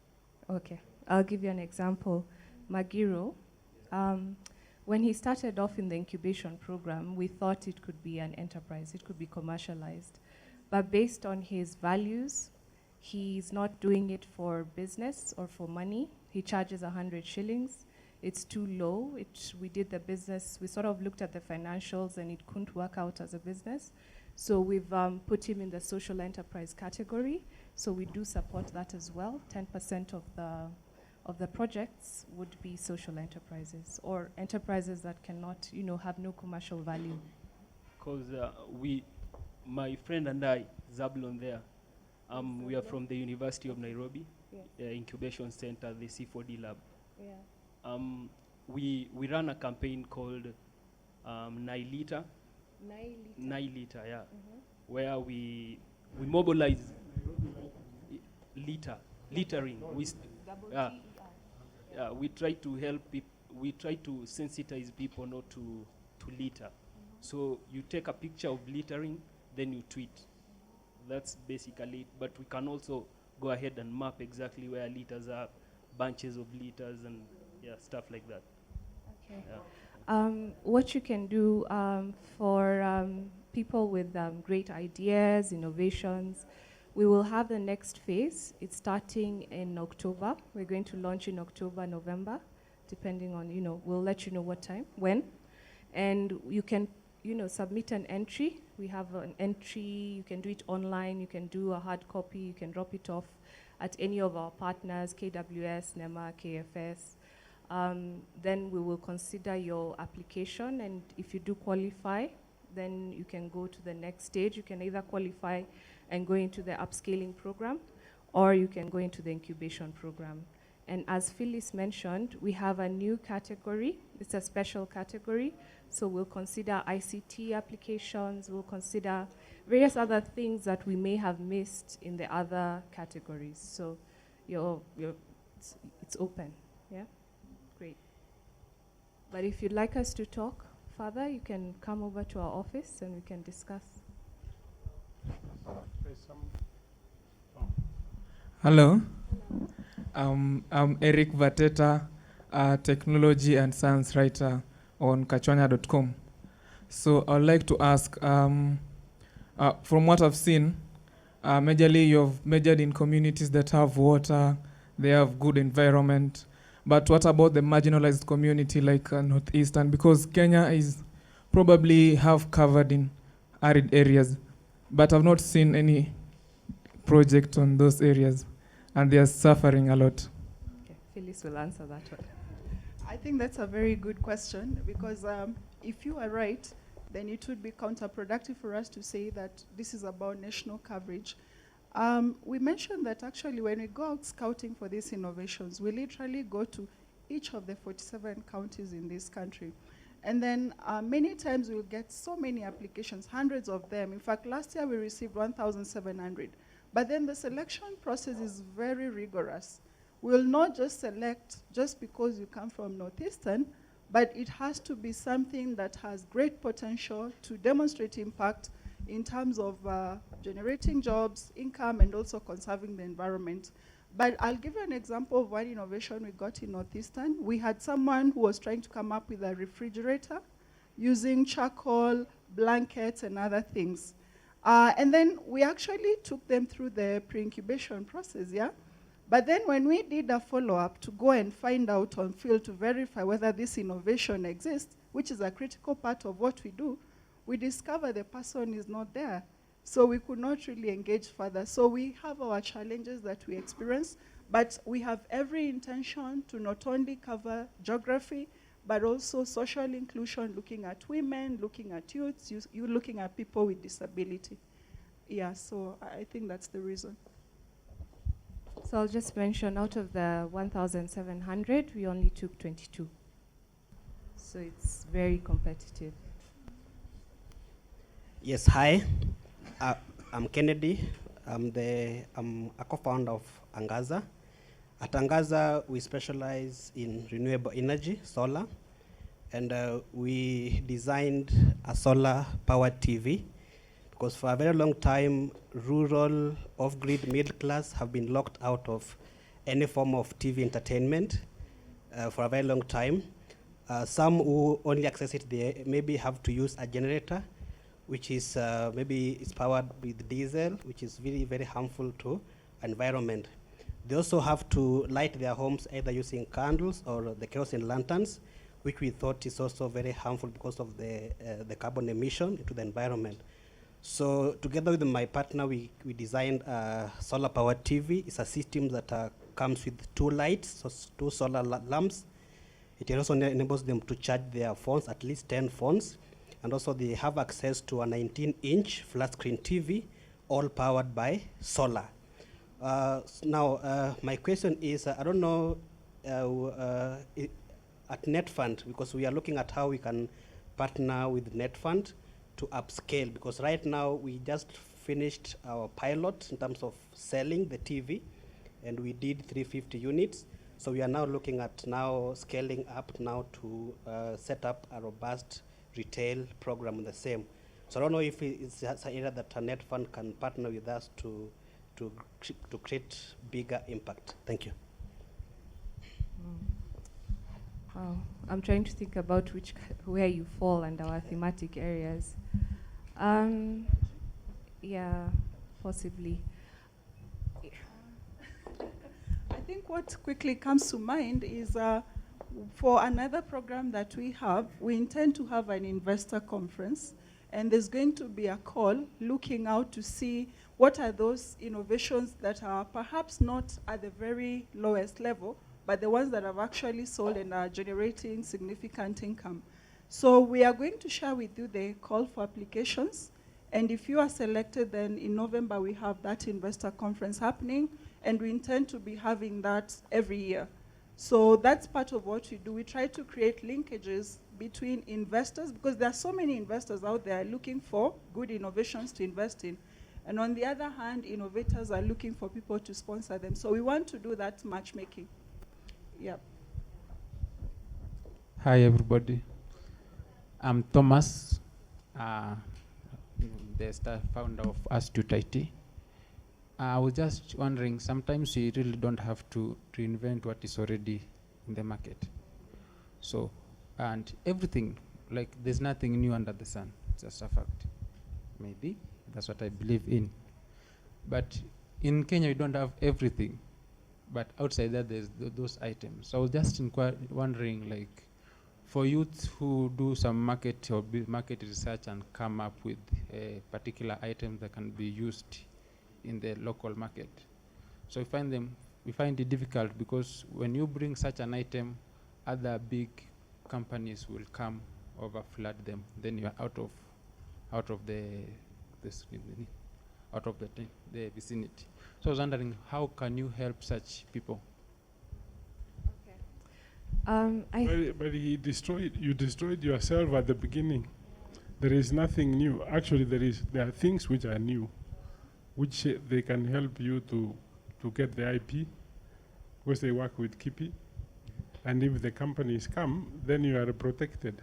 Okay, I'll give you an example. Magaro, when he started off in the incubation program, we thought it could be an enterprise, it could be commercialized. But based on his values, he's not doing it for business or for money. He charges 100 shillings. It's too low. We did the business, we sort of looked at the financials and it couldn't work out as a business. So we've put him in the social enterprise category. So we do support that as well. 10% of the projects would be social enterprises or enterprises that cannot, have no commercial value. Because my friend and I, Zablon there, we are from the University of Nairobi, Incubation Center, the C4D lab. Yeah. We ran a campaign called Nailita. Nailita, yeah. Where we mobilize littering. We try to help we try to sensitize people not to litter. So you take a picture of littering, then you tweet. That's basically it. But we can also go ahead and map exactly where litters are, bunches of litters, and stuff like that. Okay. What you can do for people with great ideas, innovations, we will have the next phase. It's starting in October. We're going to launch in October, November, depending on, we'll let you know what time, when. And you can, submit an entry. We have an entry, you can do it online, you can do a hard copy, you can drop it off at any of our partners, KWS, NEMA, KFS. Then we will consider your application, and if you do qualify, then you can go to the next stage. You can either qualify and go into the upscaling program, or you can go into the incubation program. And as Phyllis mentioned, we have a new category. It's a special category. So we'll consider ICT applications, we'll consider various other things that we may have missed in the other categories. So it's open, yeah? Great. But if you'd like us to talk further, you can come over to our office and we can discuss. Hello. I'm Eric Vateta, a technology and science writer on kachwanya.com. So I'd like to ask, from what I've seen, majorly you've majored in communities that have water, they have good environment, but what about the marginalized community like Northeastern? Because Kenya is probably half covered in arid areas, but I've not seen any project on those areas, and they are suffering a lot. Okay, Phyllis will answer that one. I think that's a very good question, because if you are right, then it would be counterproductive for us to say that this is about national coverage. We mentioned that actually when we go out scouting for these innovations, we literally go to each of the 47 counties in this country. And then many times we'll get so many applications, hundreds of them. In fact, last year we received 1,700. But then the selection process is very rigorous. We'll not just select just because you come from Northeastern, but it has to be something that has great potential to demonstrate impact in terms of generating jobs, income, and also conserving the environment. But I'll give you an example of one innovation we got in Northeastern. We had someone who was trying to come up with a refrigerator using charcoal, blankets, and other things. And then we actually took them through the pre-incubation process, yeah? But then when we did a follow-up to go and find out on field to verify whether this innovation exists, which is a critical part of what we do, we discovered the person is not there. So we could not really engage further. So we have our challenges that we experience, but we have every intention to not only cover geography, but also social inclusion, looking at women, looking at youths, you looking at people with disability. Yeah, so I think that's the reason. So I'll just mention, out of the 1,700, we only took 22. So it's very competitive. Yes, hi. I'm Kennedy. I'm a co-founder of Angaza. At Angaza, we specialize in renewable energy, solar, and we designed a solar-powered TV, because for a very long time, rural, off-grid, middle class have been locked out of any form of TV entertainment for a very long time. Some who only access it, they maybe have to use a generator, which is maybe is powered with diesel, which is very, very harmful to environment. They also have to light their homes either using candles or the kerosene lanterns, which we thought is also very harmful because of the carbon emission into the environment. So together with my partner, we designed a solar-powered TV. It's a system that comes with 2 lights, so 2 solar lamps. It also enables them to charge their phones, at least 10 phones. And also they have access to a 19-inch flat screen TV, all powered by solar. Now, my question is, I don't know, at Netfund, because we are looking at how we can partner with Netfund to upscale, because right now we just finished our pilot in terms of selling the TV, and we did 350 units. So we are now looking at now scaling up now to set up a robust retail program in the same. So I don't know if it's an area that a Netfund can partner with us to create bigger impact. Thank you. I'm trying to think about where you fall under our thematic areas. Yeah, possibly. I think what quickly comes to mind is for another program that we have, we intend to have an investor conference, and there's going to be a call looking out to see what are those innovations that are perhaps not at the very lowest level, but the ones that have actually sold and are generating significant income. So we are going to share with you the call for applications, and if you are selected, then in November we have that investor conference happening, and we intend to be having that every year. So that's part of what we do. We try to create linkages between investors, because there are so many investors out there looking for good innovations to invest in. And on the other hand, innovators are looking for people to sponsor them. So we want to do that matchmaking. Yeah. Hi, everybody. I'm Thomas, the staff founder of Astute IT. I was just wondering, sometimes you really don't have to reinvent what is already in the market. So, and everything, like there's nothing new under the sun, it's just a fact. Maybe, that's what I believe in. But in Kenya, we don't have everything. But outside that, there's those items. So I was just wondering, like, for youth who do some market or market research and come up with a particular item that can be used in the local market. So we find it difficult, because when you bring such an item, other big companies will come over, flood them. Then you are out of the vicinity. So I was wondering, how can you help such people? Okay. But you destroyed yourself at the beginning. There is nothing new. Actually, there are things which are new, which they can help you to get the IP, because they work with KIPI. And if the companies come, then you are protected.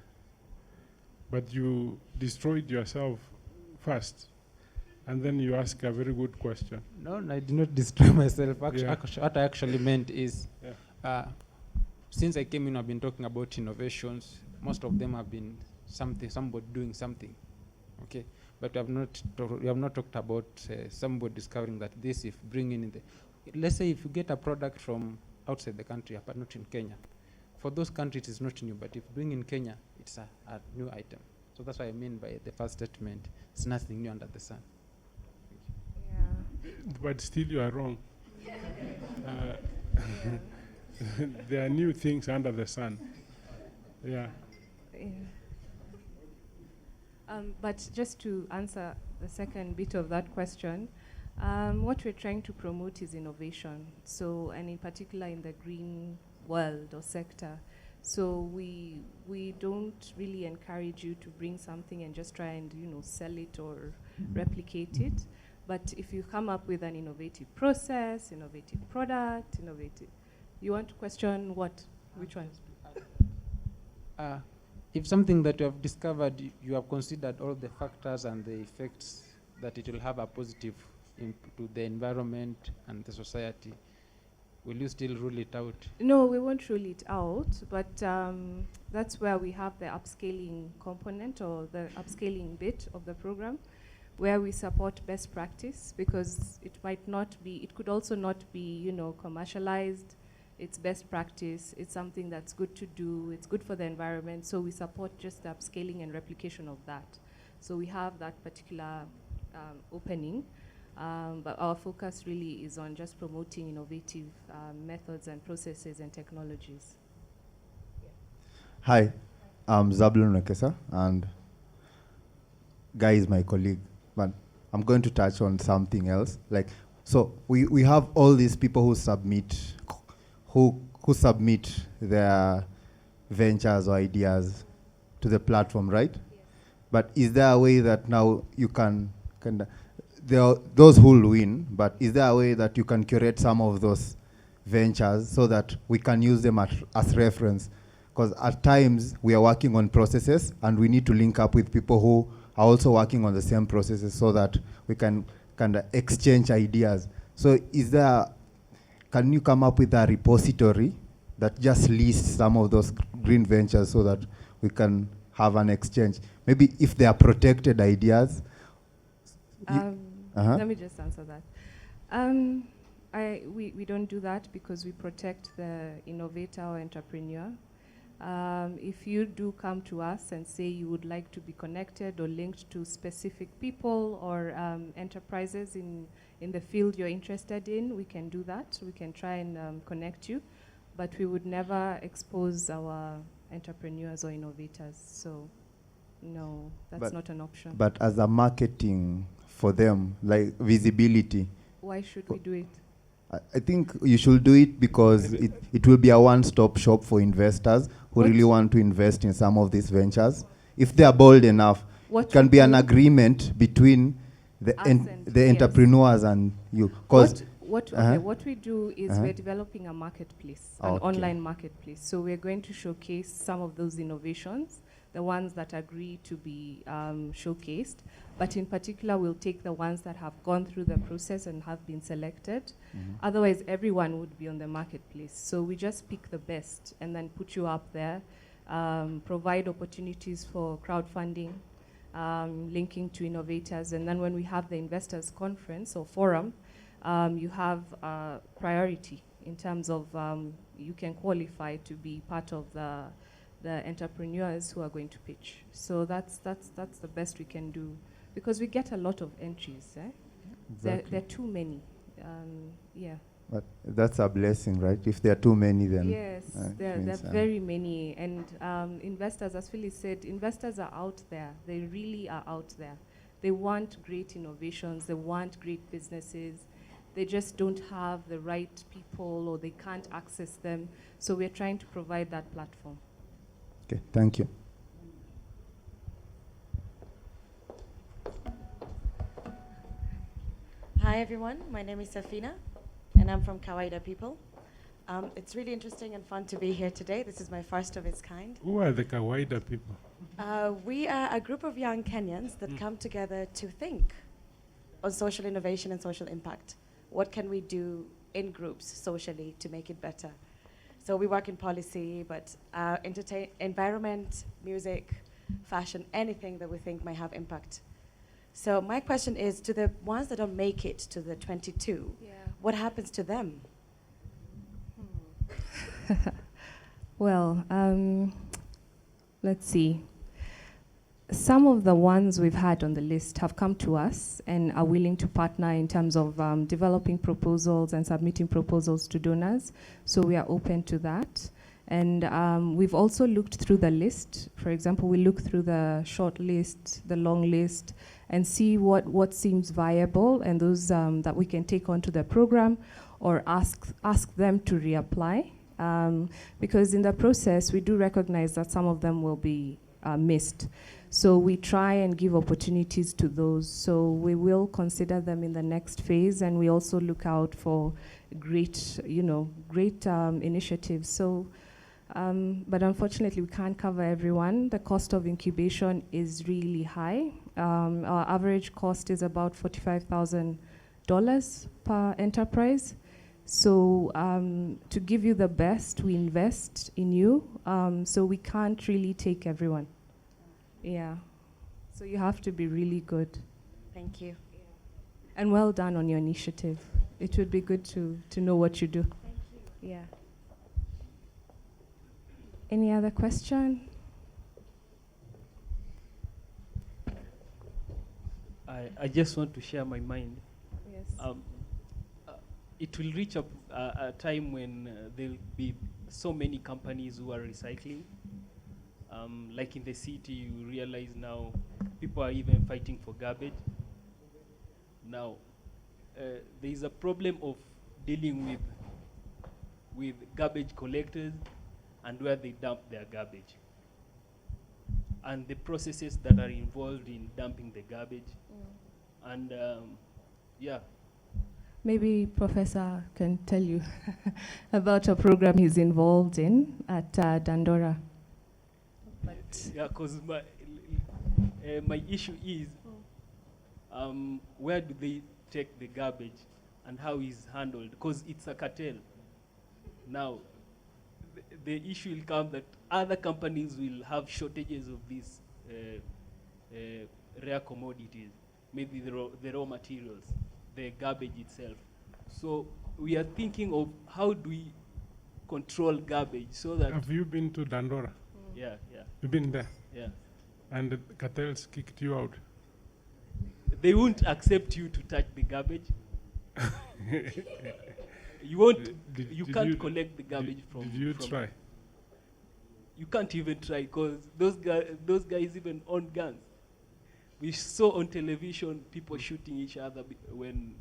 But you destroyed yourself first, and then you ask a very good question. No, I did not destroy myself. Yeah. What I actually meant is, since I came in, I've been talking about innovations. Most of them have been somebody doing something, okay? But we have not talked about somebody discovering that this, if bringing in the, let's say if you get a product from outside the country, but not in Kenya, for those countries it's not new, but if bring in Kenya, it's a new item. So that's what I mean by the first statement. It's nothing new under the sun. Yeah. But still you are wrong. There are new things under the sun. Yeah. But just to answer the second bit of that question, what we're trying to promote is innovation. So, and in particular in the green world or sector. So we don't really encourage you to bring something and just try and sell it or replicate it. But if you come up with an innovative process, innovative product, you want to question what? Which one? If something that you have discovered, you have considered all the factors and the effects that it will have a positive to the environment and the society, will you still rule it out? No, we won't rule it out, but that's where we have the upscaling component or the upscaling bit of the program, where we support best practice, because it could also not be, commercialized. It's best practice. It's something that's good to do. It's good for the environment. So we support just the upscaling and replication of that. So we have that particular opening. But our focus really is on just promoting innovative methods and processes and technologies. Hi, I'm Zablon Nekesa, and Guy is my colleague. But I'm going to touch on something else. So we have all these people who submit their ventures or ideas to the platform, right? Yeah. But is there a way that now you can there are those who will win, but is there a way that you can curate some of those ventures so that we can use them as reference? Because at times we are working on processes and we need to link up with people who are also working on the same processes so that we can kind of exchange ideas. So can you come up with a repository that just lists some of those green ventures so that we can have an exchange? Maybe if they are protected ideas. Let me just answer that. We don't do that because we protect the innovator or entrepreneur. If you do come to us and say you would like to be connected or linked to specific people or enterprises in the field you're interested in, we can do that. We can try and connect you, but we would never expose our entrepreneurs or innovators. So no, that's not an option. But as a marketing for them, like visibility. Why should we do it? I think you should do it because it will be a one-stop shop for investors who really want to invest in some of these ventures. If they are bold enough, it can be an agreement between the entrepreneurs and you. What we do is we're developing a marketplace, an online marketplace. So we're going to showcase some of those innovations, the ones that agree to be showcased. But in particular, we'll take the ones that have gone through the process and have been selected. Otherwise, everyone would be on the marketplace. So we just pick the best and then put you up there, provide opportunities for crowdfunding, linking to innovators. And then when we have the investors conference or forum, you have priority in terms of you can qualify to be part of the entrepreneurs who are going to pitch. So that's the best we can do, because we get a lot of entries. Exactly. There are too many. Yeah. But that's a blessing, right? If there are too many, then yes, there are very many. And investors, as Phyllis said, investors are out there. They really are out there. They want great innovations. They want great businesses. they just don't have the right people or they can't access them. So we're trying to provide that platform. Okay, thank you. Hi everyone, my name is Safina and I'm from Kawaida People. It's really interesting and fun to be here today. This is my first of its kind. Who are the Kawaida people? We are a group of young Kenyans that come together to think on social innovation and social impact. What can we do in groups socially to make it better? So we work in policy, but environment, music, fashion, anything that we think might have impact. So my question is, to the ones that don't make it to the 22, what happens to them? Well, let's see. Some of the ones we've had on the list have come to us and are willing to partner in terms of developing proposals and submitting proposals to donors. So we are open to that. And we've also looked through the list. For example, we look through the short list, the long list, and see what seems viable and those that we can take onto the program or ask them to reapply. Because in the process, we do recognize that some of them will be missed. So we try and give opportunities to those. So we will consider them in the next phase, and we also look out for great initiatives. So, but unfortunately, we can't cover everyone. The cost of incubation is really high. Our average cost is about $45,000 per enterprise. So to give you the best, we invest in you. So we can't really take everyone. Yeah. So you have to be really good. Thank you. And well done on your initiative. It would be good to know what you do. Thank you. Yeah. Any other question? I just want to share my mind. Yes. It will reach a time when there'll be so many companies who are recycling. Like in the city, you realize now people are even fighting for garbage. Now, there is a problem of dealing with garbage collectors and where they dump their garbage, and the processes that are involved in dumping the garbage. And yeah. Maybe Professor can tell you about a program he's involved in at Dandora. Yeah, because my issue is where do they take the garbage and how is handled, because it's a cartel. Now, the issue will come that other companies will have shortages of these rare commodities, maybe the raw materials, the garbage itself. So we are thinking of how do we control garbage so that... Have you been to Dandora? Yeah, yeah. You've been there? Yeah. And the cartels kicked you out? They won't accept you to touch the garbage. You won't. You can't collect the garbage from. Did you try? You can't even try, because those guys even own guns. We saw on television people shooting each other when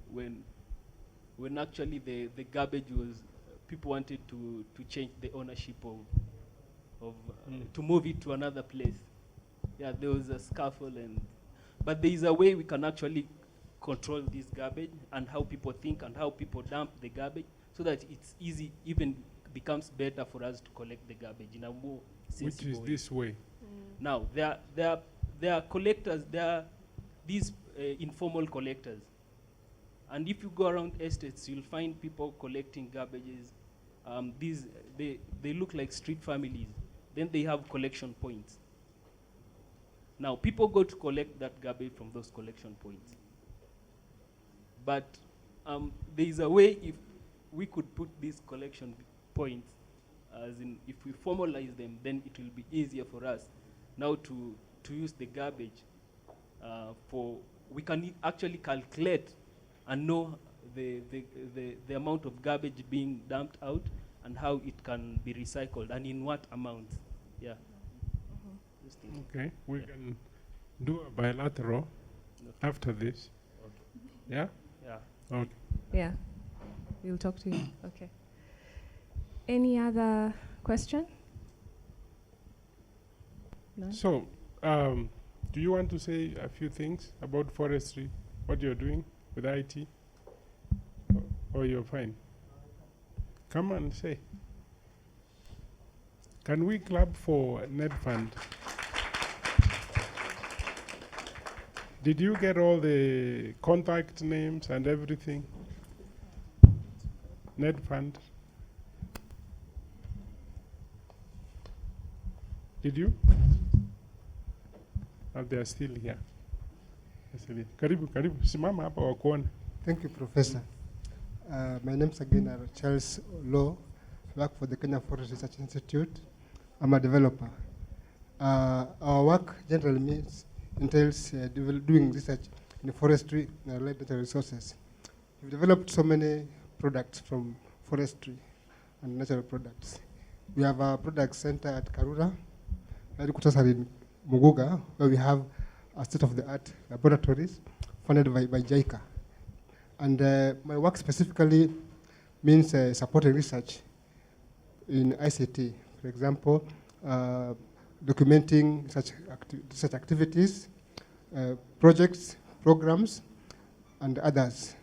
actually the garbage was, people wanted to change the ownership of to move it to another place. Yeah, there was a scuffle, but there is a way we can actually control this garbage and how people think and how people dump the garbage, so that it's easy, even becomes better for us to collect the garbage in a more sensible way. Which is this way? Now, there are collectors, there are these informal collectors. And if you go around estates, you'll find people collecting garbages. They look like street families. Then they have collection points. Now, people go to collect that garbage from those collection points. But there is a way, if we could put these collection points, as in if we formalize them, then it will be easier for us now to use the garbage we can actually calculate and know the amount of garbage being dumped out and how it can be recycled and in what amount. Yeah. Okay, we can do a bilateral after this. Okay. Yeah? Yeah. Okay. Yeah, we'll talk to you. Okay. Any other question? No? So, do you want to say a few things about forestry, what you're doing with IT? Or you're fine? Come and say. Can we clap for Netfund? Did you get all the contact names and everything? Netfund? Did you? They are still here. Karibu, karibu. Simama hapa wakuone. Thank you, Professor. My name is again Charles Law. I work for the Kenya Forest Research Institute. I'm a developer. Our work generally entails doing research in forestry and related natural resources. We've developed so many products from forestry and natural products. We have a product center at Karura, in Muguga, where we have a state-of-the-art laboratories funded by JICA. And my work specifically means supporting research in ICT. For example, documenting such activities, projects, programs, and others.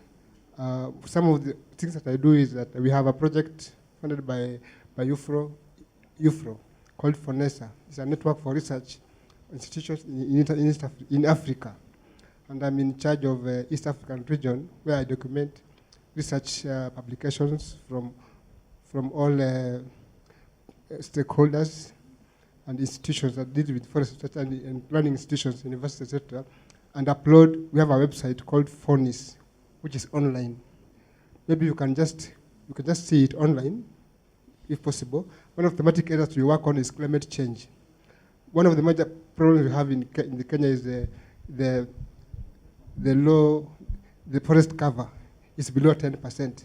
Some of the things that I do is that we have a project funded by UFRO called FONESA. It's a network for research institutions in Africa. And I'm in charge of East African region, where I document research publications from all stakeholders and institutions that deal with forest research and planning institutions, universities, etc. And upload. We have a website called FONIS, which is online. Maybe you can just see it online, if possible. One of the thematic areas we work on is climate change. One of the major problems we have in Kenya is the forest cover is below 10%,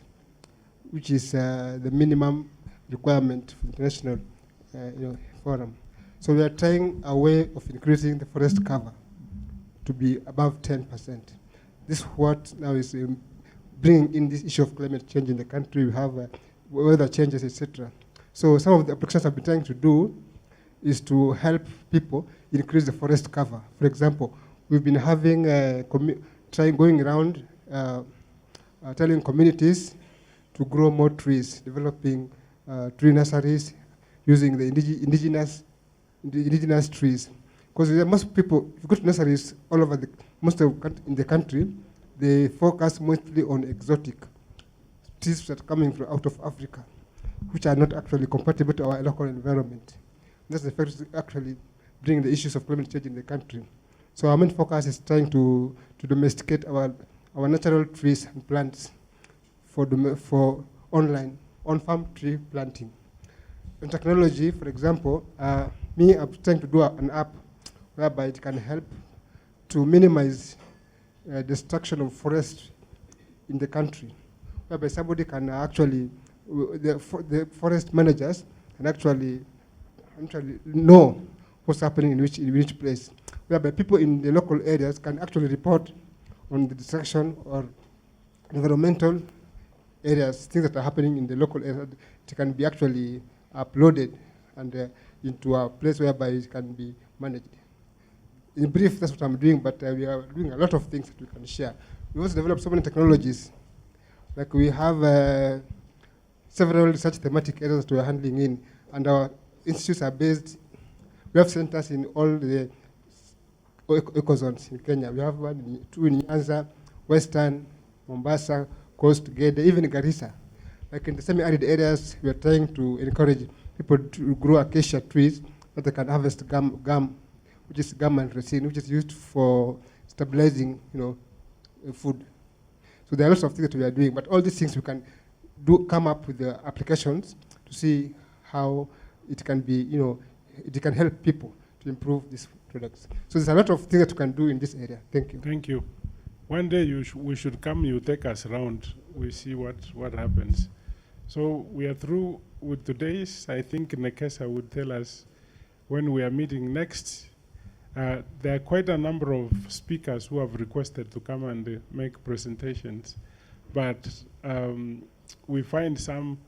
which is the minimum requirement for the international forum. So we are trying a way of increasing the forest cover to be above 10%. This is what now is bringing in this issue of climate change in the country. We have weather changes, etc. So some of the applications I've been trying to do is to help people increase the forest cover. For example, we've been having going around telling communities to grow more trees, developing tree nurseries using the indigenous trees. Because most people, if you go to nurseries all over in the country, they focus mostly on exotic trees that are coming from out of Africa, which are not actually compatible to our local environment. That's the fact actually bringing the issues of climate change in the country. So our main focus is trying to domesticate our natural trees and plants for on-farm tree planting. In technology, for example, I'm trying to do an app whereby it can help to minimize destruction of forest in the country, whereby somebody can actually, the forest managers can actually know what's happening in which place, whereby people in the local areas can actually report on the destruction or environmental areas, things that are happening in the local area. It can be actually uploaded and into a place whereby it can be managed. In brief, that's what I'm doing, but we are doing a lot of things that we can share. We also developed so many technologies. Like we have several research thematic areas that we are handling in, and our institutes are based. We have centers in all the ecozones in Kenya. We have two in Nyanza, Western, Mombasa, Coast, Gede, even Garissa. Like in the semi-arid areas, we are trying to encourage people to grow acacia trees that they can harvest gum, which is gum and resin, which is used for stabilizing, food. So there are lots of things that we are doing, but all these things we can come up with the applications to see how it can be, it can help people to improve these products. So there's a lot of things that you can do in this area. Thank you. Thank you. One day we should come, you take us around, we see what happens. So we are through with today's. I think Nekesa would tell us when we are meeting next. There are quite a number of speakers who have requested to come and make presentations. but we find some,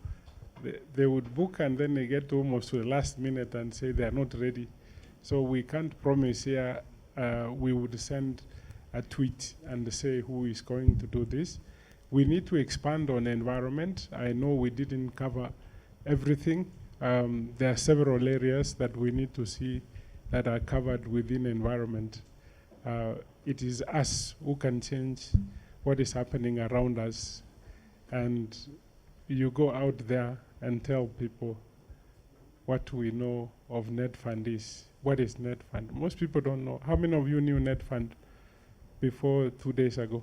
they would book and then they get almost to the last minute and say they are not ready. So we can't promise here we would send a tweet and say who is going to do this. We need to expand on environment. I know we didn't cover everything. There are several areas that we need to see that are covered within environment. It is us who can change what is happening around us. And you go out there and tell people what we know of Netfund is. What is Netfund? Most people don't know. How many of you knew Netfund before 2 days ago?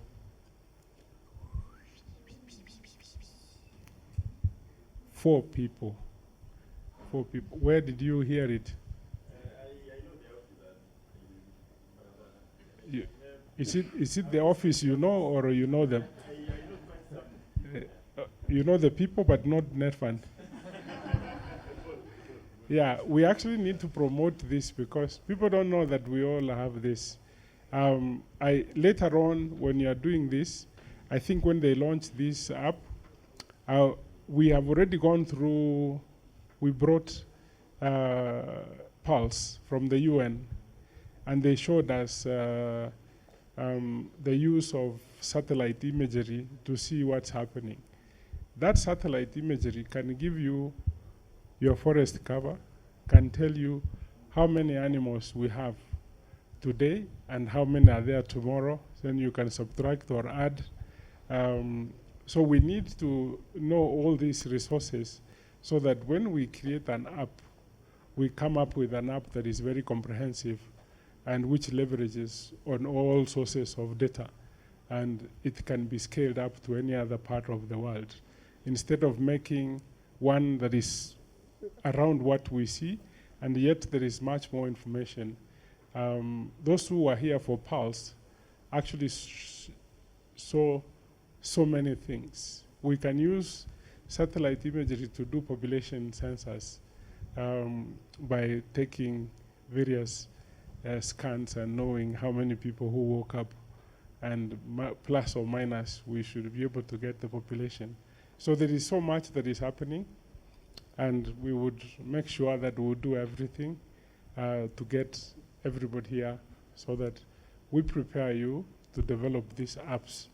Four people. Where did you hear it? Is it the office you know, or you know them? You know the people, but not Netfund. Yeah, we actually need to promote this because people don't know that we all have this. Later on, when you are doing this, I think when they launch this app, we have already gone through, we brought Pulse from the UN, and they showed us the use of satellite imagery to see what's happening. That satellite imagery can give you your forest cover, can tell you how many animals we have today and how many are there tomorrow. Then you can subtract or add. So we need to know all these resources so that when we create an app, we come up with an app that is very comprehensive and which leverages on all sources of data, and it can be scaled up to any other part of the world. Instead of making one that is around what we see, and yet there is much more information. Those who are here for Pulse actually saw so many things. We can use satellite imagery to do population census by taking various scans and knowing how many people who woke up, and plus or minus, we should be able to get the population. So there is so much that is happening, and we would make sure that we do everything to get everybody here so that we prepare you to develop these apps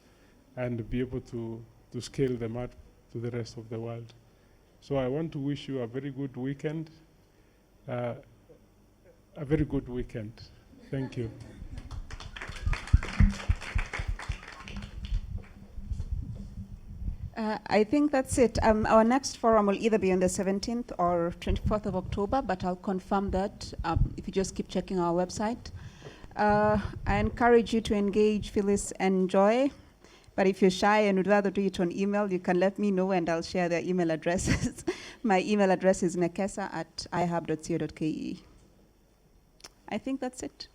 and be able to scale them out to the rest of the world. So I want to wish you a very good weekend. Thank you. I think that's it. Our next forum will either be on the 17th or 24th of October, but I'll confirm that if you just keep checking our website. I encourage you to engage Phyllis and Joy, but if you're shy and would rather do it on email, you can let me know and I'll share their email addresses. My email address is nekesa@ihub.co.ke. I think that's it.